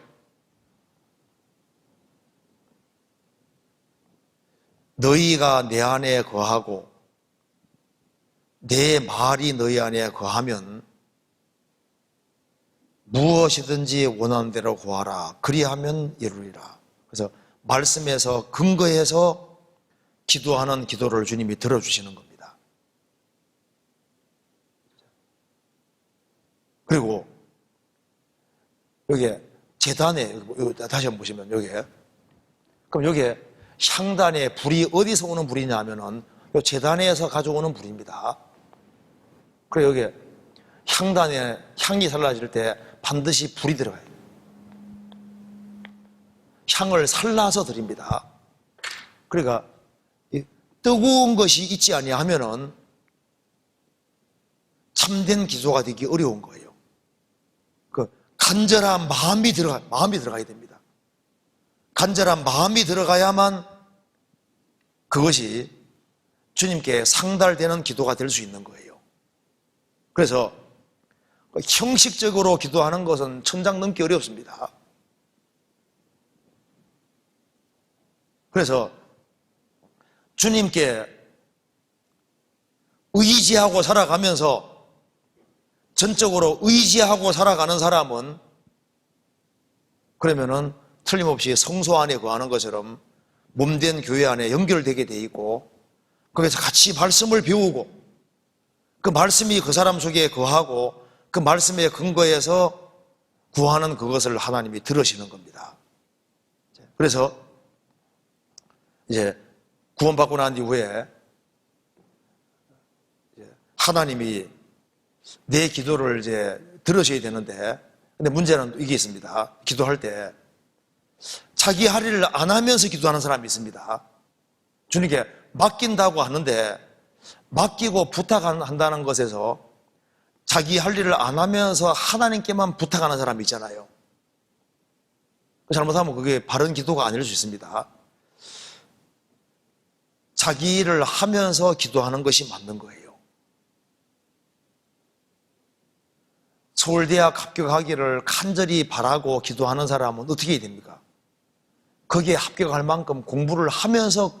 A: 너희가 내 안에 거하고 내 말이 너희 안에 거하면 무엇이든지 원하는 대로 구하라. 그리하면 이루리라. 그래서 말씀에서 근거해서 기도하는 기도를 주님이 들어주시는 겁니다. 그리고 여기에 제단에 다시 한번 보시면 여기에 그럼 여기에 향단에 불이 어디서 오는 불이냐 하면은 이 제단에서 가져오는 불입니다. 그래 여기에 향단에 향이 살라질 때 반드시 불이 들어가요. 향을 살라서 드립니다. 그러니까 뜨거운 것이 있지 아니하면은 참된 기도가 되기 어려운 거예요. 그 간절한 마음이 들어가야 됩니다. 간절한 마음이 들어가야만 그것이 주님께 상달되는 기도가 될 수 있는 거예요. 그래서 형식적으로 기도하는 것은 천장 넘기 어렵습니다. 그래서 주님께 의지하고 살아가면서 전적으로 의지하고 살아가는 사람은 그러면은 틀림없이 성소 안에 거하는 것처럼 몸된 교회 안에 연결되게 돼 있고 거기서 같이 말씀을 배우고 그 말씀이 그 사람 속에 거하고 그 말씀의 근거에서 구하는 그것을 하나님이 들으시는 겁니다. 그래서 이제 구원받고 난 이후에 하나님이 내 기도를 이제 들으셔야 되는데 근데 문제는 이게 있습니다. 기도할 때 자기 할 일을 안 하면서 기도하는 사람이 있습니다. 주님께 맡긴다고 하는데 맡기고 부탁한다는 것에서 자기 할 일을 안 하면서 하나님께만 부탁하는 사람이 있잖아요. 잘못하면 그게 바른 기도가 아닐 수 있습니다. 자기 일을 하면서 기도하는 것이 맞는 거예요. 서울대학 합격하기를 간절히 바라고 기도하는 사람은 어떻게 해야 됩니까? 거기에 합격할 만큼 공부를 하면서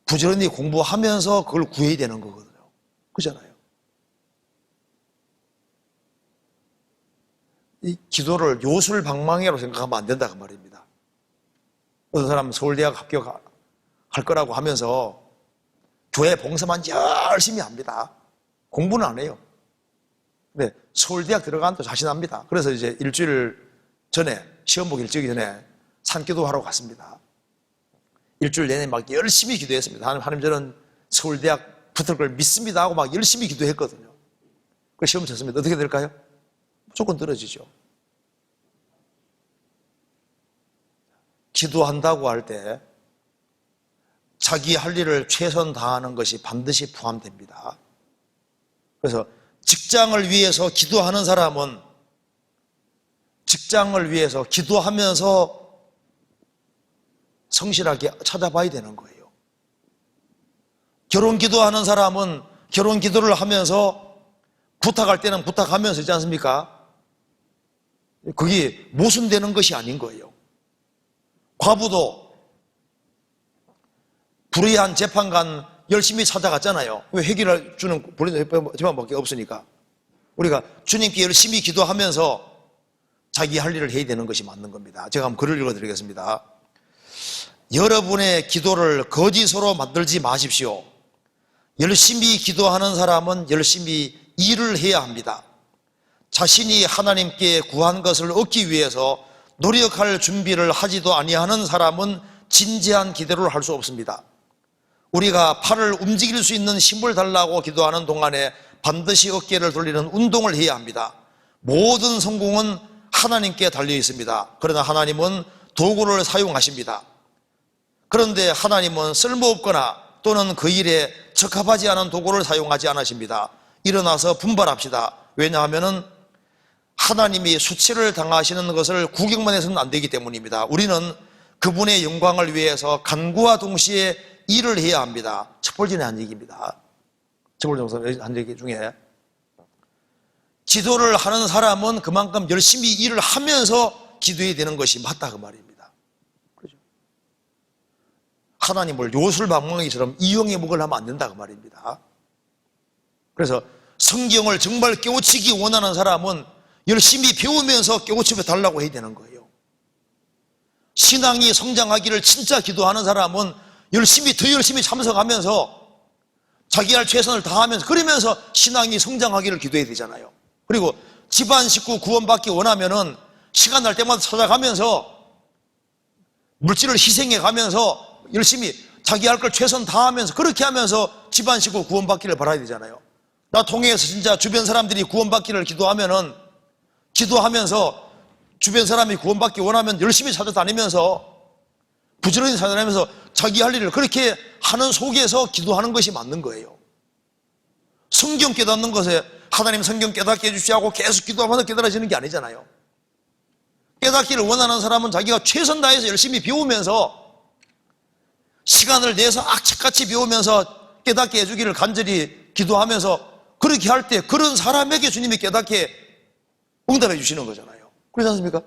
A: 부지런히 공부하면서 그걸 구해야 되는 거거든요. 그렇잖아요. 이 기도를 요술방망이라고 생각하면 안 된다 그 말입니다. 어떤 사람은 서울대학 합격할 거라고 하면서 교회 봉사만 열심히 합니다. 공부는 안 해요. 근데 서울대학 들어간다고 자신합니다. 그래서 이제 일주일 전에 시험 보기 일주일 전에 산기도하러 갔습니다. 일주일 내내 막 열심히 기도했습니다. 하나님 저는 서울대학 붙을 걸 믿습니다 하고 막 열심히 기도했거든요. 그 시험 쳤습니다. 어떻게 될까요? 무조건 떨어지죠. 기도한다고 할 때 자기 할 일을 최선 다하는 것이 반드시 포함됩니다. 그래서 직장을 위해서 기도하는 사람은 직장을 위해서 기도하면서 성실하게 찾아봐야 되는 거예요. 결혼 기도하는 사람은 결혼 기도를 하면서 부탁할 때는 부탁하면서 있지 않습니까? 그게 모순되는 것이 아닌 거예요. 과부도 불의한 재판관 열심히 찾아갔잖아요. 왜 회개를 주는 본인의 재판밖에 없으니까. 우리가 주님께 열심히 기도하면서 자기 할 일을 해야 되는 것이 맞는 겁니다. 제가 한번 글을 읽어드리겠습니다. 여러분의 기도를 거짓으로 만들지 마십시오. 열심히 기도하는 사람은 열심히 일을 해야 합니다. 자신이 하나님께 구한 것을 얻기 위해서 노력할 준비를 하지도 아니하는 사람은 진지한 기도를 할 수 없습니다. 우리가 팔을 움직일 수 있는 힘을 달라고 기도하는 동안에 반드시 어깨를 돌리는 운동을 해야 합니다. 모든 성공은 하나님께 달려 있습니다. 그러나 하나님은 도구를 사용하십니다. 그런데 하나님은 쓸모없거나 또는 그 일에 적합하지 않은 도구를 사용하지 않으십니다. 일어나서 분발합시다. 왜냐하면 하나님이 수치를 당하시는 것을 구경만 해서는 안 되기 때문입니다. 우리는 그분의 영광을 위해서 간구와 동시에 일을 해야 합니다. 첩볼전의 한 얘기입니다. 첩볼전의 한 얘기 중에 기도를 하는 사람은 그만큼 열심히 일을 하면서 기도해야 되는 것이 맞다 그 말입니다. 그렇죠? 하나님을 요술방망이처럼 이용해 먹으려면 안 된다 그 말입니다. 그래서 성경을 정말 깨우치기 원하는 사람은 열심히 배우면서 깨우쳐 달라고 해야 되는 거예요. 신앙이 성장하기를 진짜 기도하는 사람은 더 열심히 참석하면서 자기 할 최선을 다하면서 그러면서 신앙이 성장하기를 기도해야 되잖아요. 그리고 집안 식구 구원받기 원하면은 시간 날 때마다 찾아가면서 물질을 희생해 가면서 열심히 자기 할 걸 최선 다하면서 그렇게 하면서 집안 식구 구원받기를 바라야 되잖아요. 나 통해서 진짜 주변 사람들이 구원받기를 기도하면서 주변 사람이 구원받기 원하면 열심히 찾아다니면서 부지런히 찾아다니면서 자기 할 일을 그렇게 하는 속에서 기도하는 것이 맞는 거예요. 성경 깨닫는 것에 하나님 성경 깨닫게 해주시고 하고 계속 기도하면서 깨달아지는 게 아니잖아요. 깨닫기를 원하는 사람은 자기가 최선 다해서 열심히 배우면서 시간을 내서 악착같이 배우면서 깨닫게 해주기를 간절히 기도하면서 그렇게 할 때 그런 사람에게 주님이 깨닫게 응답해 주시는 거잖아요. 그렇지 않습니까?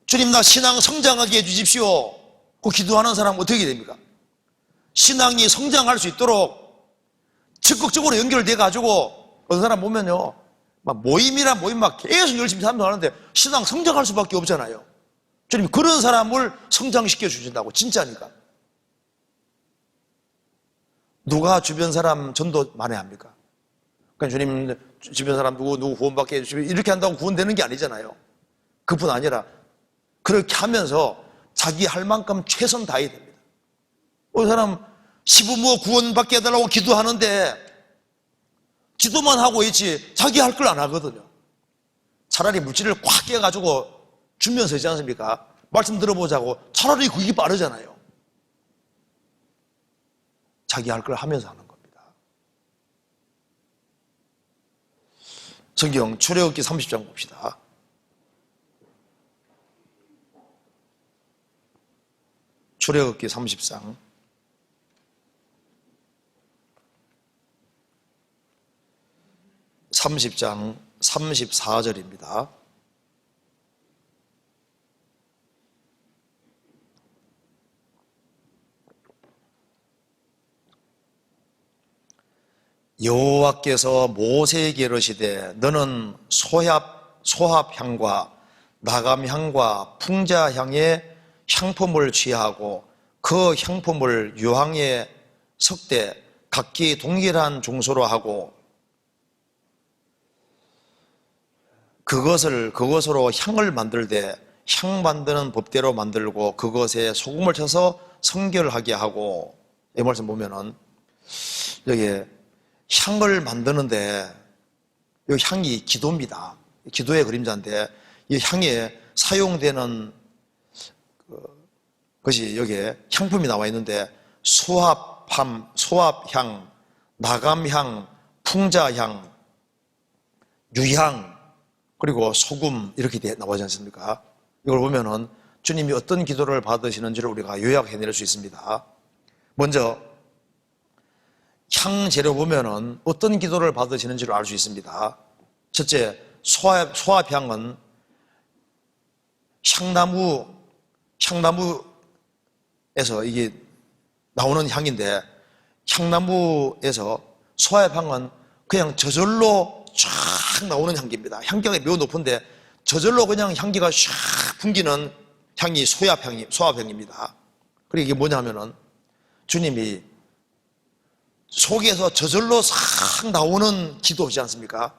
A: 주님 나 신앙 성장하게 해주십시오. 그 기도하는 사람은 어떻게 됩니까? 신앙이 성장할 수 있도록 적극적으로 연결돼 가지고 어떤 사람 보면요 막 모임이란 모임 막 계속 열심히 참여하는데 신앙 성장할 수밖에 없잖아요. 주님 그런 사람을 성장시켜 주신다고 진짜니까. 누가 주변 사람 전도 만회합니까? 그러니까 주님 주변 사람 누구 구원받게 해주시면 이렇게 한다고 구원되는 게 아니잖아요. 그뿐 아니라 그렇게 하면서 자기 할 만큼 최선 다해야 됩니다. 그 사람 시부모 구원받게 해달라고 기도하는데 기도만 하고 있지 자기 할 걸 안 하거든요. 차라리 물질을 꽉 깨가지고 주면서 있지 않습니까? 말씀 들어보자고 차라리 그게 빠르잖아요. 자기 할 걸 하면서 하는 겁니다. 성경 출애굽기 30장 봅시다. 출애굽기 30장 34절입니다. 여호와께서 모세에게 이르시되 너는 소합향과 나감향과 풍자향의 향품을 취하고 그 향품을 유황에 섞되 각기 동일한 중수로 하고 그것으로 향을 만들되 향 만드는 법대로 만들고 그것에 소금을 쳐서 성결하게 하고 이 말씀 보면은 여기 향을 만드는데 이 향이 기도입니다. 기도의 그림자인데 이 향에 사용되는 것이 여기에 향품이 나와 있는데 소합향, 나감향, 풍자향, 유향 그리고 소금 이렇게 나오지 않습니까? 이걸 보면은 주님이 어떤 기도를 받으시는지를 우리가 요약해낼 수 있습니다. 먼저 향 재료 보면은 어떤 기도를 받으시는지를 알 수 있습니다. 첫째, 소합향은 향나무에서 이게 나오는 향인데 향나무에서 소합향은 그냥 저절로 쫙 나오는 향기입니다. 향기가 매우 높은데 저절로 그냥 향기가 샥 풍기는 향이 소합향입니다. 그리고 이게 뭐냐면은 주님이 속에서 저절로 싹 나오는 기도지 않습니까?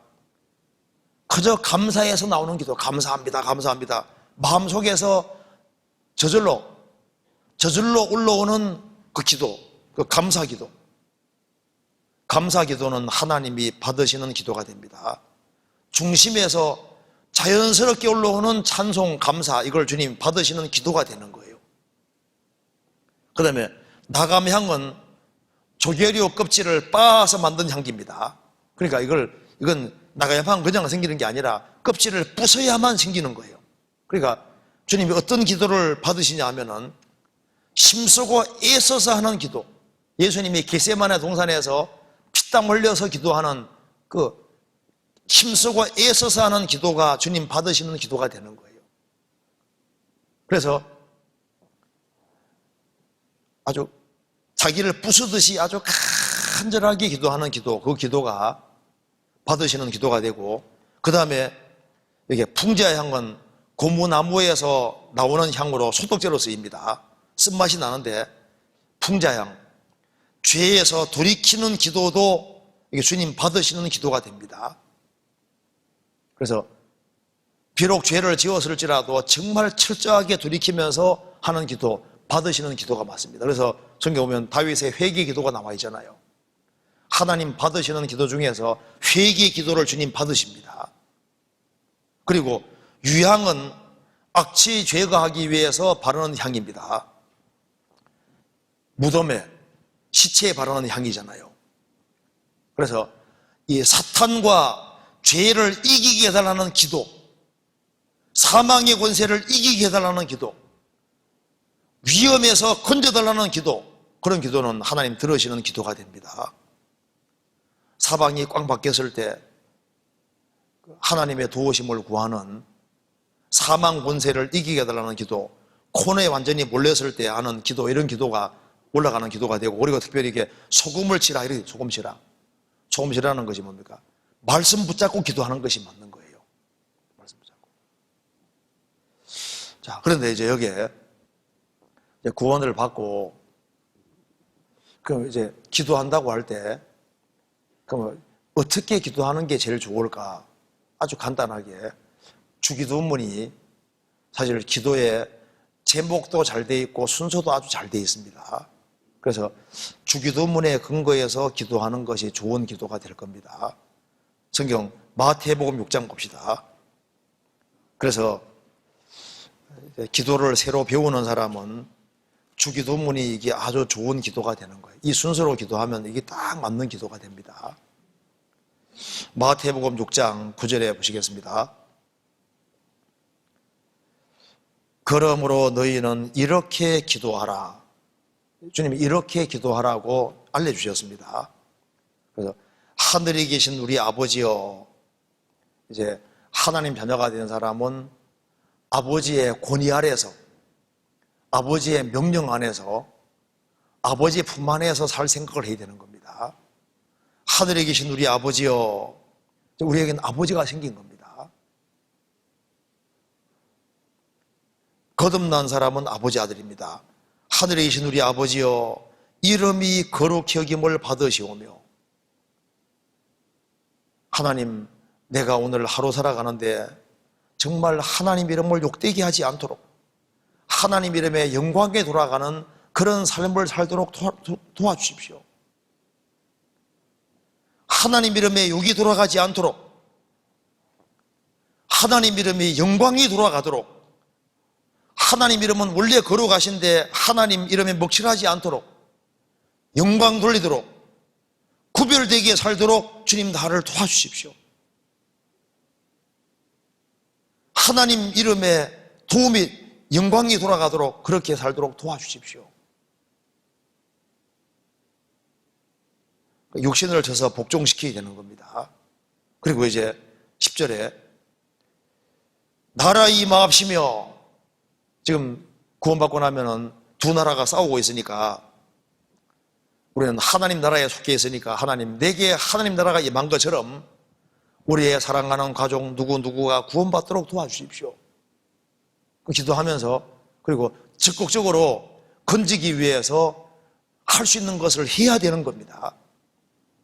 A: 그저 감사해서 나오는 기도, 감사합니다, 감사합니다. 마음속에서 저절로 저절로 올라오는 그 기도, 그 감사 기도. 감사 기도는 하나님이 받으시는 기도가 됩니다. 중심에서 자연스럽게 올라오는 찬송, 감사, 이걸 주님 받으시는 기도가 되는 거예요. 그 다음에 나감향은 조개류 껍질을 빻아서 만든 향기입니다. 그러니까 이건 나감향 그냥 생기는 게 아니라 껍질을 부숴야만 생기는 거예요. 그러니까 주님이 어떤 기도를 받으시냐 하면은 힘쓰고 애써서 하는 기도. 예수님이 겟세마네 동산에서 피땀 흘려서 기도하는 그 힘쓰고 애써서 하는 기도가 주님 받으시는 기도가 되는 거예요. 그래서 아주 자기를 부수듯이 아주 간절하게 기도하는 기도, 그 기도가 받으시는 기도가 되고, 그 다음에 이게 풍자향은 고무나무에서 나오는 향으로 소독제로 쓰입니다. 쓴맛이 나는데 풍자향, 죄에서 돌이키는 기도도 이게 주님 받으시는 기도가 됩니다. 그래서 비록 죄를 지었을지라도 정말 철저하게 돌이키면서 하는 기도, 받으시는 기도가 맞습니다. 그래서 성경 보면 다윗의 회개 기도가 나와 있잖아요. 하나님 받으시는 기도 중에서 회개 기도를 주님 받으십니다. 그리고 유향은 악취 제거하기 위해서 바르는 향입니다. 무덤에 시체에 바르는 향이잖아요. 그래서 이 사탄과 죄를 이기게 해달라는 기도, 사망의 권세를 이기게 해달라는 기도, 위험에서 건져달라는 기도, 그런 기도는 하나님 들으시는 기도가 됩니다. 사방이 꽉 막혔을 때 하나님의 도우심을 구하는 사망 권세를 이기게 해달라는 기도, 코너에 완전히 몰렸을 때 하는 기도, 이런 기도가 올라가는 기도가 되고, 그리고 특별히 이게 소금을 치라, 이렇게 소금 치라. 소금 치라는 것이 뭡니까? 말씀 붙잡고 기도하는 것이 맞는 거예요. 말씀 붙잡고. 자, 그런데 이제 여기에 이제 구원을 받고, 그럼 이제 기도한다고 할 때, 그럼 어떻게 기도하는 게 제일 좋을까? 아주 간단하게 주기도문이 사실 기도의 제목도 잘 돼 있고 순서도 아주 잘 돼 있습니다. 그래서 주기도문에 근거해서 기도하는 것이 좋은 기도가 될 겁니다. 성경 마태복음 6장 봅시다. 그래서 기도를 새로 배우는 사람은 주기도문이 이게 아주 좋은 기도가 되는 거예요. 이 순서로 기도하면 이게 딱 맞는 기도가 됩니다. 마태복음 6장 9절에 보시겠습니다. 그러므로 너희는 이렇게 기도하라. 주님이 이렇게 기도하라고 알려주셨습니다. 그래서 하늘에 계신 우리 아버지여, 이제 하나님 자녀가 된 사람은 아버지의 권위 아래서, 아버지의 명령 안에서, 아버지 품 안에서 살 생각을 해야 되는 겁니다. 하늘에 계신 우리 아버지여, 우리에게는 아버지가 생긴 겁니다. 거듭난 사람은 아버지 아들입니다. 하늘에 계신 우리 아버지여, 이름이 거룩히 여김을 받으시오며, 하나님, 내가 오늘 하루 살아가는데 정말 하나님 이름을 욕되게 하지 않도록, 하나님 이름의 영광에 돌아가는 그런 삶을 살도록 도와주십시오. 하나님 이름에 욕이 돌아가지 않도록, 하나님 이름의 영광이 돌아가도록, 하나님 이름은 원래 거룩하신데 하나님 이름에 먹칠하지 않도록, 영광 돌리도록, 구별되게 살도록 주님 나를 도와주십시오. 하나님 이름에 도움이, 영광이 돌아가도록 그렇게 살도록 도와주십시오. 육신을 쳐서 복종시키게 되는 겁니다. 그리고 이제 10절에 나라 임하옵시며, 지금 구원받고 나면은 두 나라가 싸우고 있으니까 우리는 하나님 나라에 속해 있으니까 하나님, 내게 하나님 나라가 임한 것처럼 우리의 사랑하는 가족 누구누구가 구원받도록 도와주십시오. 기도하면서, 그리고 적극적으로 건지기 위해서 할 수 있는 것을 해야 되는 겁니다.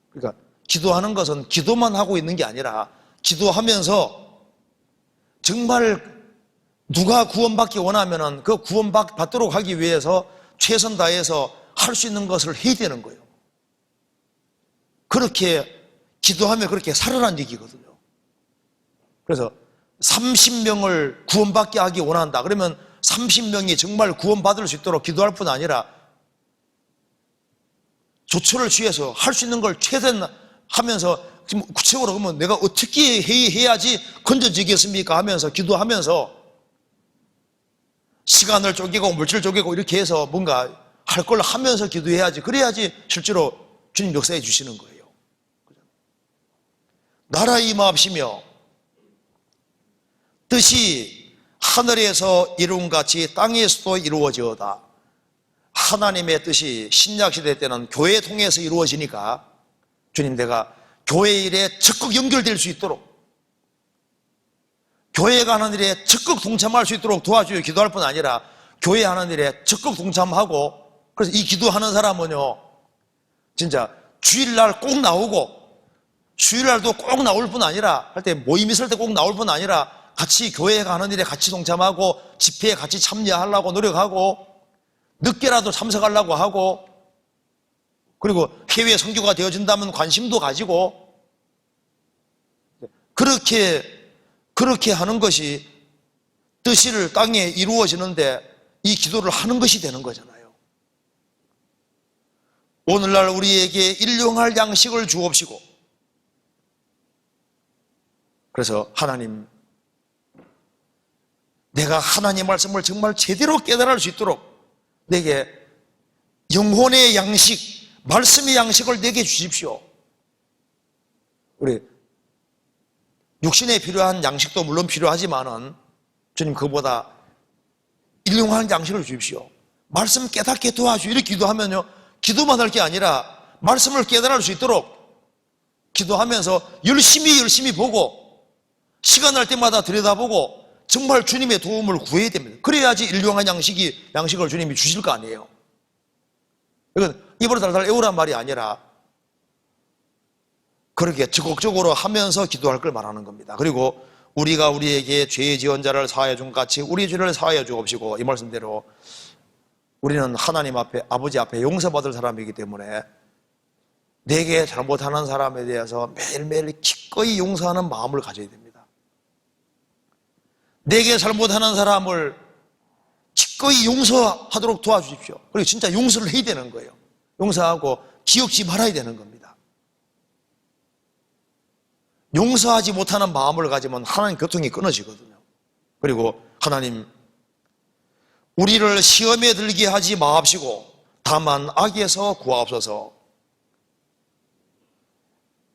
A: 그러니까 기도하는 것은 기도만 하고 있는 게 아니라 기도하면서 정말 누가 구원받기 원하면은 그 구원받도록 하기 위해서 최선 다해서 할 수 있는 것을 해야 되는 거예요. 그렇게 기도하면 그렇게 살아난 얘기거든요. 그래서 30명을 구원받게 하기 원한다. 그러면 30명이 정말 구원받을 수 있도록 기도할 뿐 아니라 조처를 취해서 할 수 있는 걸 최대한 하면서, 지금 구체적으로 그러면 내가 어떻게 해야지 건져지겠습니까 하면서 기도하면서 시간을 쪼개고 물질을 쪼개고 이렇게 해서 뭔가 할 걸 하면서 기도해야지. 그래야지 실제로 주님 역사해 주시는 거예요. 나라 임하옵시며 뜻이 하늘에서 이룬 같이 땅에서도 이루어지어다. 하나님의 뜻이 신약시대 때는 교회 통해서 이루어지니까 주님, 내가 교회 일에 적극 연결될 수 있도록, 교회가 하는 일에 적극 동참할 수 있도록 도와주여 기도할 뿐 아니라 교회 하는 일에 적극 동참하고, 그래서 이 기도하는 사람은요 진짜 주일날 꼭 나오고, 주일날도 꼭 나올 뿐 아니라, 할 때 모임 있을 때 꼭 나올 뿐 아니라 같이 교회가 하는 일에 같이 동참하고 집회에 같이 참여하려고 노력하고 늦게라도 참석하려고 하고, 그리고 해외 선교가 되어진다면 관심도 가지고, 그렇게 하는 것이 뜻이 땅에 이루어지는데 이 기도를 하는 것이 되는 거잖아요. 오늘날 우리에게 일용할 양식을 주옵시고, 그래서 하나님, 내가 하나님 말씀을 정말 제대로 깨달을 수 있도록 내게 영혼의 양식, 말씀의 양식을 내게 주십시오. 우리 육신에 필요한 양식도 물론 필요하지만은 주님, 그보다 일용할 양식을 주십시오. 말씀 깨닫게 도와주시오. 이렇게 기도하면요, 기도만 할 게 아니라 말씀을 깨달을 수 있도록 기도하면서 열심히 보고, 시간 날 때마다 들여다보고 정말 주님의 도움을 구해야 됩니다. 그래야지 일용할 양식을 주님이 주실 거 아니에요. 이건 입으로 달달 애우란 말이 아니라 그렇게 적극적으로 하면서 기도할 걸 말하는 겁니다. 그리고 우리가 우리에게 죄 지은 자를 사하여 준 같이 우리 죄를 사하여 주옵시고, 이 말씀대로 우리는 하나님 앞에, 아버지 앞에 용서받을 사람이기 때문에 내게 잘못하는 사람에 대해서 매일매일 기꺼이 용서하는 마음을 가져야 됩니다. 내게 잘못하는 사람을 기꺼이 용서하도록 도와주십시오. 그리고 진짜 용서를 해야 되는 거예요. 용서하고 기억지 말아야 되는 겁니다. 용서하지 못하는 마음을 가지면 하나님 교통이 끊어지거든요. 그리고 하나님, 우리를 시험에 들게 하지 마옵시고 다만 악에서 구하옵소서.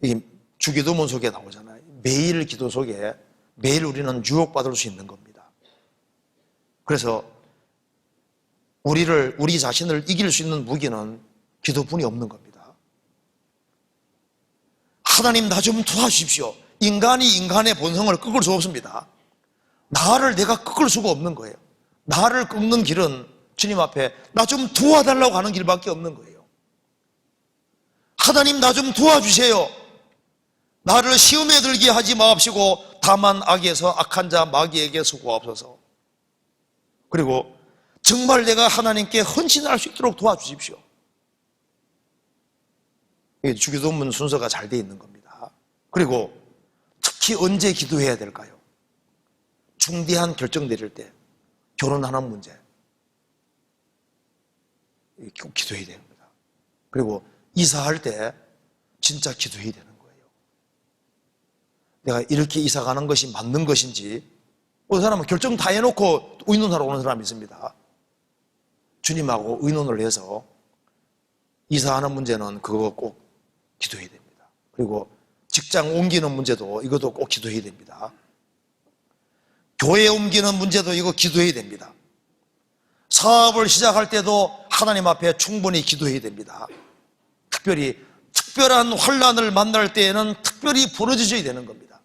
A: 이 주기도문 속에 나오잖아요. 매일 기도 속에 매일 우리는 유혹받을 수 있는 겁니다. 그래서 우리 자신을 이길 수 있는 무기는 기도뿐이 없는 겁니다. 하나님, 나 좀 도와주십시오. 인간이 인간의 본성을 꺾을 수 없습니다. 나를 내가 꺾을 수가 없는 거예요. 나를 꺾는 길은 주님 앞에 나 좀 도와달라고 하는 길밖에 없는 거예요. 하나님, 나 좀 도와주세요. 나를 시험에 들게 하지 마옵시고 다만 악에서, 악한 자 마귀에게서 구하옵소서. 그리고 정말 내가 하나님께 헌신할 수 있도록 도와주십시오. 이게 주기도문 순서가 잘 되어 있는 겁니다. 그리고 특히 언제 기도해야 될까요? 중대한 결정 내릴 때, 결혼하는 문제, 꼭 기도해야 됩니다. 그리고 이사할 때 진짜 기도해야 되는 거예요. 내가 이렇게 이사 가는 것이 맞는 것인지. 어떤 사람은 결정 다 해놓고 의논하러 오는 사람이 있습니다. 주님하고 의논을 해서 이사하는 문제는 그거 꼭 기도해야 됩니다. 그리고 직장 옮기는 문제도 이것도 꼭 기도해야 됩니다. 교회 옮기는 문제도 이거 기도해야 됩니다. 사업을 시작할 때도 하나님 앞에 충분히 기도해야 됩니다. 특별한 환난을 만날 때에는 특별히 부르짖어야 되는 겁니다.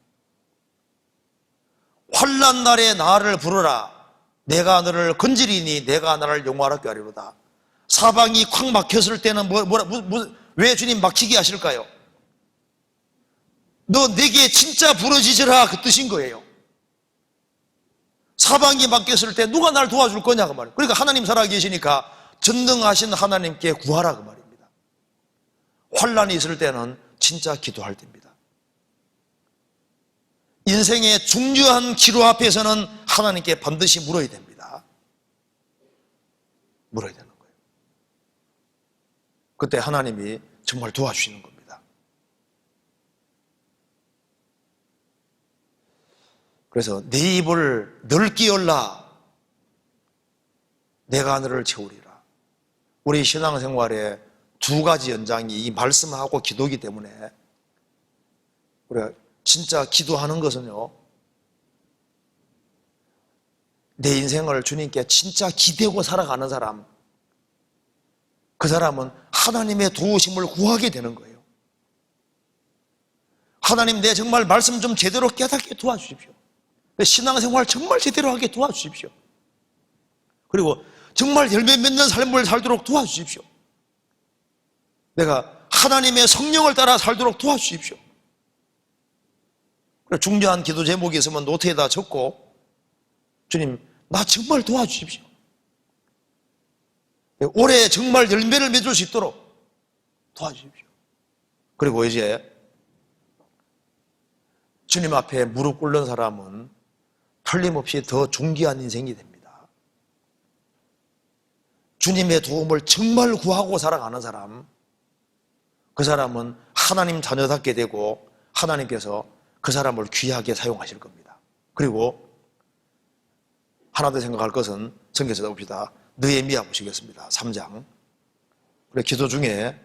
A: 환난 날에 나를 부르라. 내가 너를 건지리니 내가 나를 용화롭게 하리로다. 사방이 콱 막혔을 때는 왜 주님 막히게 하실까요? 너 내게 진짜 부르짖으라, 그 뜻인 거예요. 사방이 막혔을 때 누가 날 도와줄 거냐 그 말이에요. 그러니까 하나님 살아 계시니까 전능하신 하나님께 구하라 그 말입니다. 환난이 있을 때는 진짜 기도할 때입니다. 인생의 중요한 기로 앞에서는 하나님께 반드시 물어야 됩니다. 물어야 되는 거예요. 그때 하나님이 정말 도와주시는 겁니다. 그래서 네 입을 넓게 열라 내가 너를 채우리라. 우리 신앙생활에 두 가지 연장이 이 말씀하고 기도이기 때문에 우리가 진짜 기도하는 것은요, 내 인생을 주님께 진짜 기대고 살아가는 사람, 그 사람은 하나님의 도우심을 구하게 되는 거예요. 하나님, 내 정말 말씀 좀 제대로 깨닫게 도와주십시오. 내 신앙생활 정말 제대로 하게 도와주십시오. 그리고 정말 열매 맺는 삶을 살도록 도와주십시오. 내가 하나님의 성령을 따라 살도록 도와주십시오. 중요한 기도 제목이 있으면 노트에다 적고, 주님, 나 정말 도와주십시오. 올해 정말 열매를 맺을 수 있도록 도와주십시오. 그리고 이제 주님 앞에 무릎 꿇는 사람은 틀림없이 더 존귀한 인생이 됩니다. 주님의 도움을 정말 구하고 살아가는 사람, 그 사람은 하나님 자녀답게 되고 하나님께서 그 사람을 귀하게 사용하실 겁니다. 그리고 하나 더 생각할 것은 성경에서 봅시다. 느헤미야 보시겠습니다. 3장. 우리 기도 중에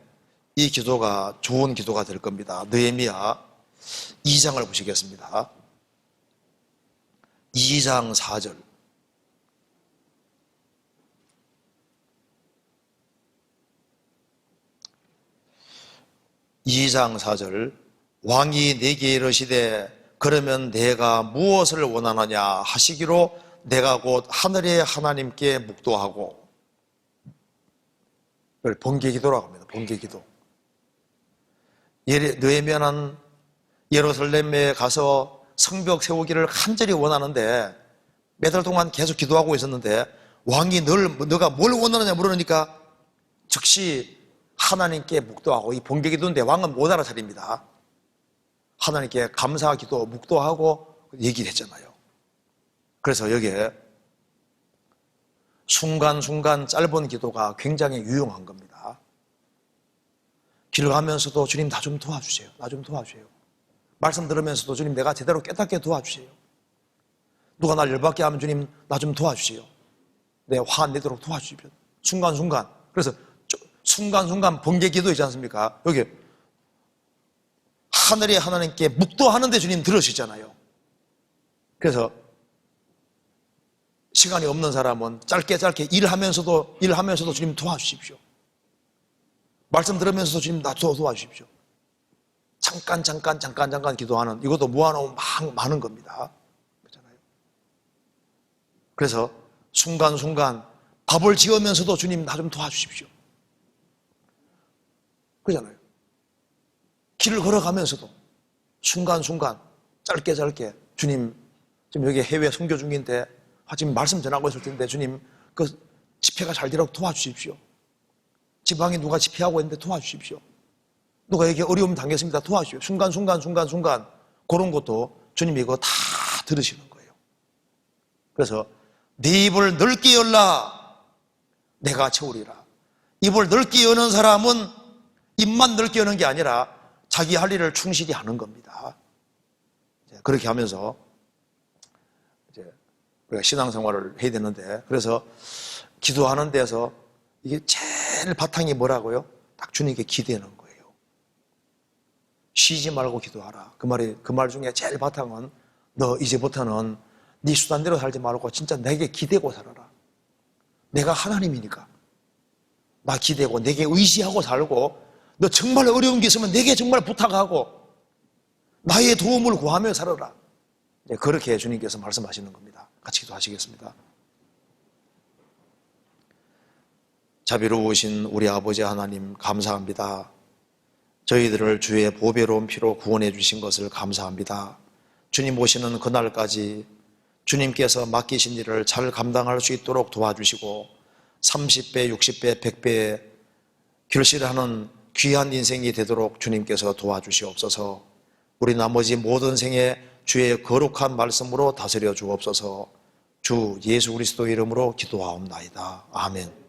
A: 이 기도가 좋은 기도가 될 겁니다. 느헤미야 2장을 보시겠습니다. 2장 4절. (2장 4절) 왕이 내게 이르시되 그러면 내가 무엇을 원하느냐 하시기로 내가 곧 하늘의 하나님께 묵도하고, 이걸 번개기도라고 합니다. 번개기도. 느헤미야는 예루살렘에 가서 성벽 세우기를 간절히 원하는데 몇 달 동안 계속 기도하고 있었는데 왕이 너가 뭘 원하느냐 물으니까 즉시 하나님께 묵도하고, 이 번개기도인데 왕은 못 알아차립니다. 하나님께 감사기도, 묵도하고 얘기를 했잖아요. 그래서 여기에 순간순간 짧은 기도가 굉장히 유용한 겁니다. 길 가면서도 주님 나 좀 도와주세요. 나 좀 도와주세요. 말씀 들으면서도 주님 내가 제대로 깨닫게 도와주세요. 누가 날 열받게 하면 주님 나 좀 도와주세요. 내 화 안 내도록 도와주십시오. 순간순간. 그래서 순간순간 번개 기도 있지 않습니까? 여기 하늘의 하나님께 묵도하는데 주님 들으시잖아요. 그래서 시간이 없는 사람은 짧게 일하면서도 주님 도와주십시오. 말씀 들으면서도 주님 나 도와주십시오. 잠깐 기도하는, 이것도 모아놓으면 많은 겁니다. 그렇잖아요. 그래서 순간순간 밥을 지으면서도 주님 나 좀 도와주십시오. 그렇잖아요. 길을 걸어가면서도 순간순간 짧게 주님 지금 여기 해외 선교 중인데 지금 말씀 전하고 있을 텐데 주님 그 집회가 잘 되도록 도와주십시오. 지방에 누가 집회하고 있는데 도와주십시오. 누가 여기 어려움 당했습니다. 도와주십시오. 순간 그런 것도 주님이 이거 다 들으시는 거예요. 그래서 네 입을 넓게 열라 내가 채우리라. 입을 넓게 여는 사람은 입만 넓게 여는 게 아니라 자기 할 일을 충실히 하는 겁니다. 그렇게 하면서 이제 우리가 신앙생활을 해야 되는데, 그래서 기도하는 데서 이게 제일 바탕이 뭐라고요? 딱 주님께 기대는 거예요. 쉬지 말고 기도하라. 그 말 중에 제일 바탕은 너 이제부터는 네 수단대로 살지 말고 진짜 내게 기대고 살아라. 내가 하나님이니까 나 기대고 내게 의지하고 살고, 너 정말 어려운 게 있으면 내게 정말 부탁하고 나의 도움을 구하며 살아라. 그렇게 주님께서 말씀하시는 겁니다. 같이 기도하시겠습니다. 자비로우신 우리 아버지 하나님 감사합니다. 저희들을 주의 보배로운 피로 구원해 주신 것을 감사합니다. 주님 오시는 그날까지 주님께서 맡기신 일을 잘 감당할 수 있도록 도와주시고 30배, 60배, 100배 결실하는 귀한 인생이 되도록 주님께서 도와주시옵소서. 우리 나머지 모든 생에 주의 거룩한 말씀으로 다스려 주옵소서. 주 예수 그리스도 이름으로 기도하옵나이다. 아멘.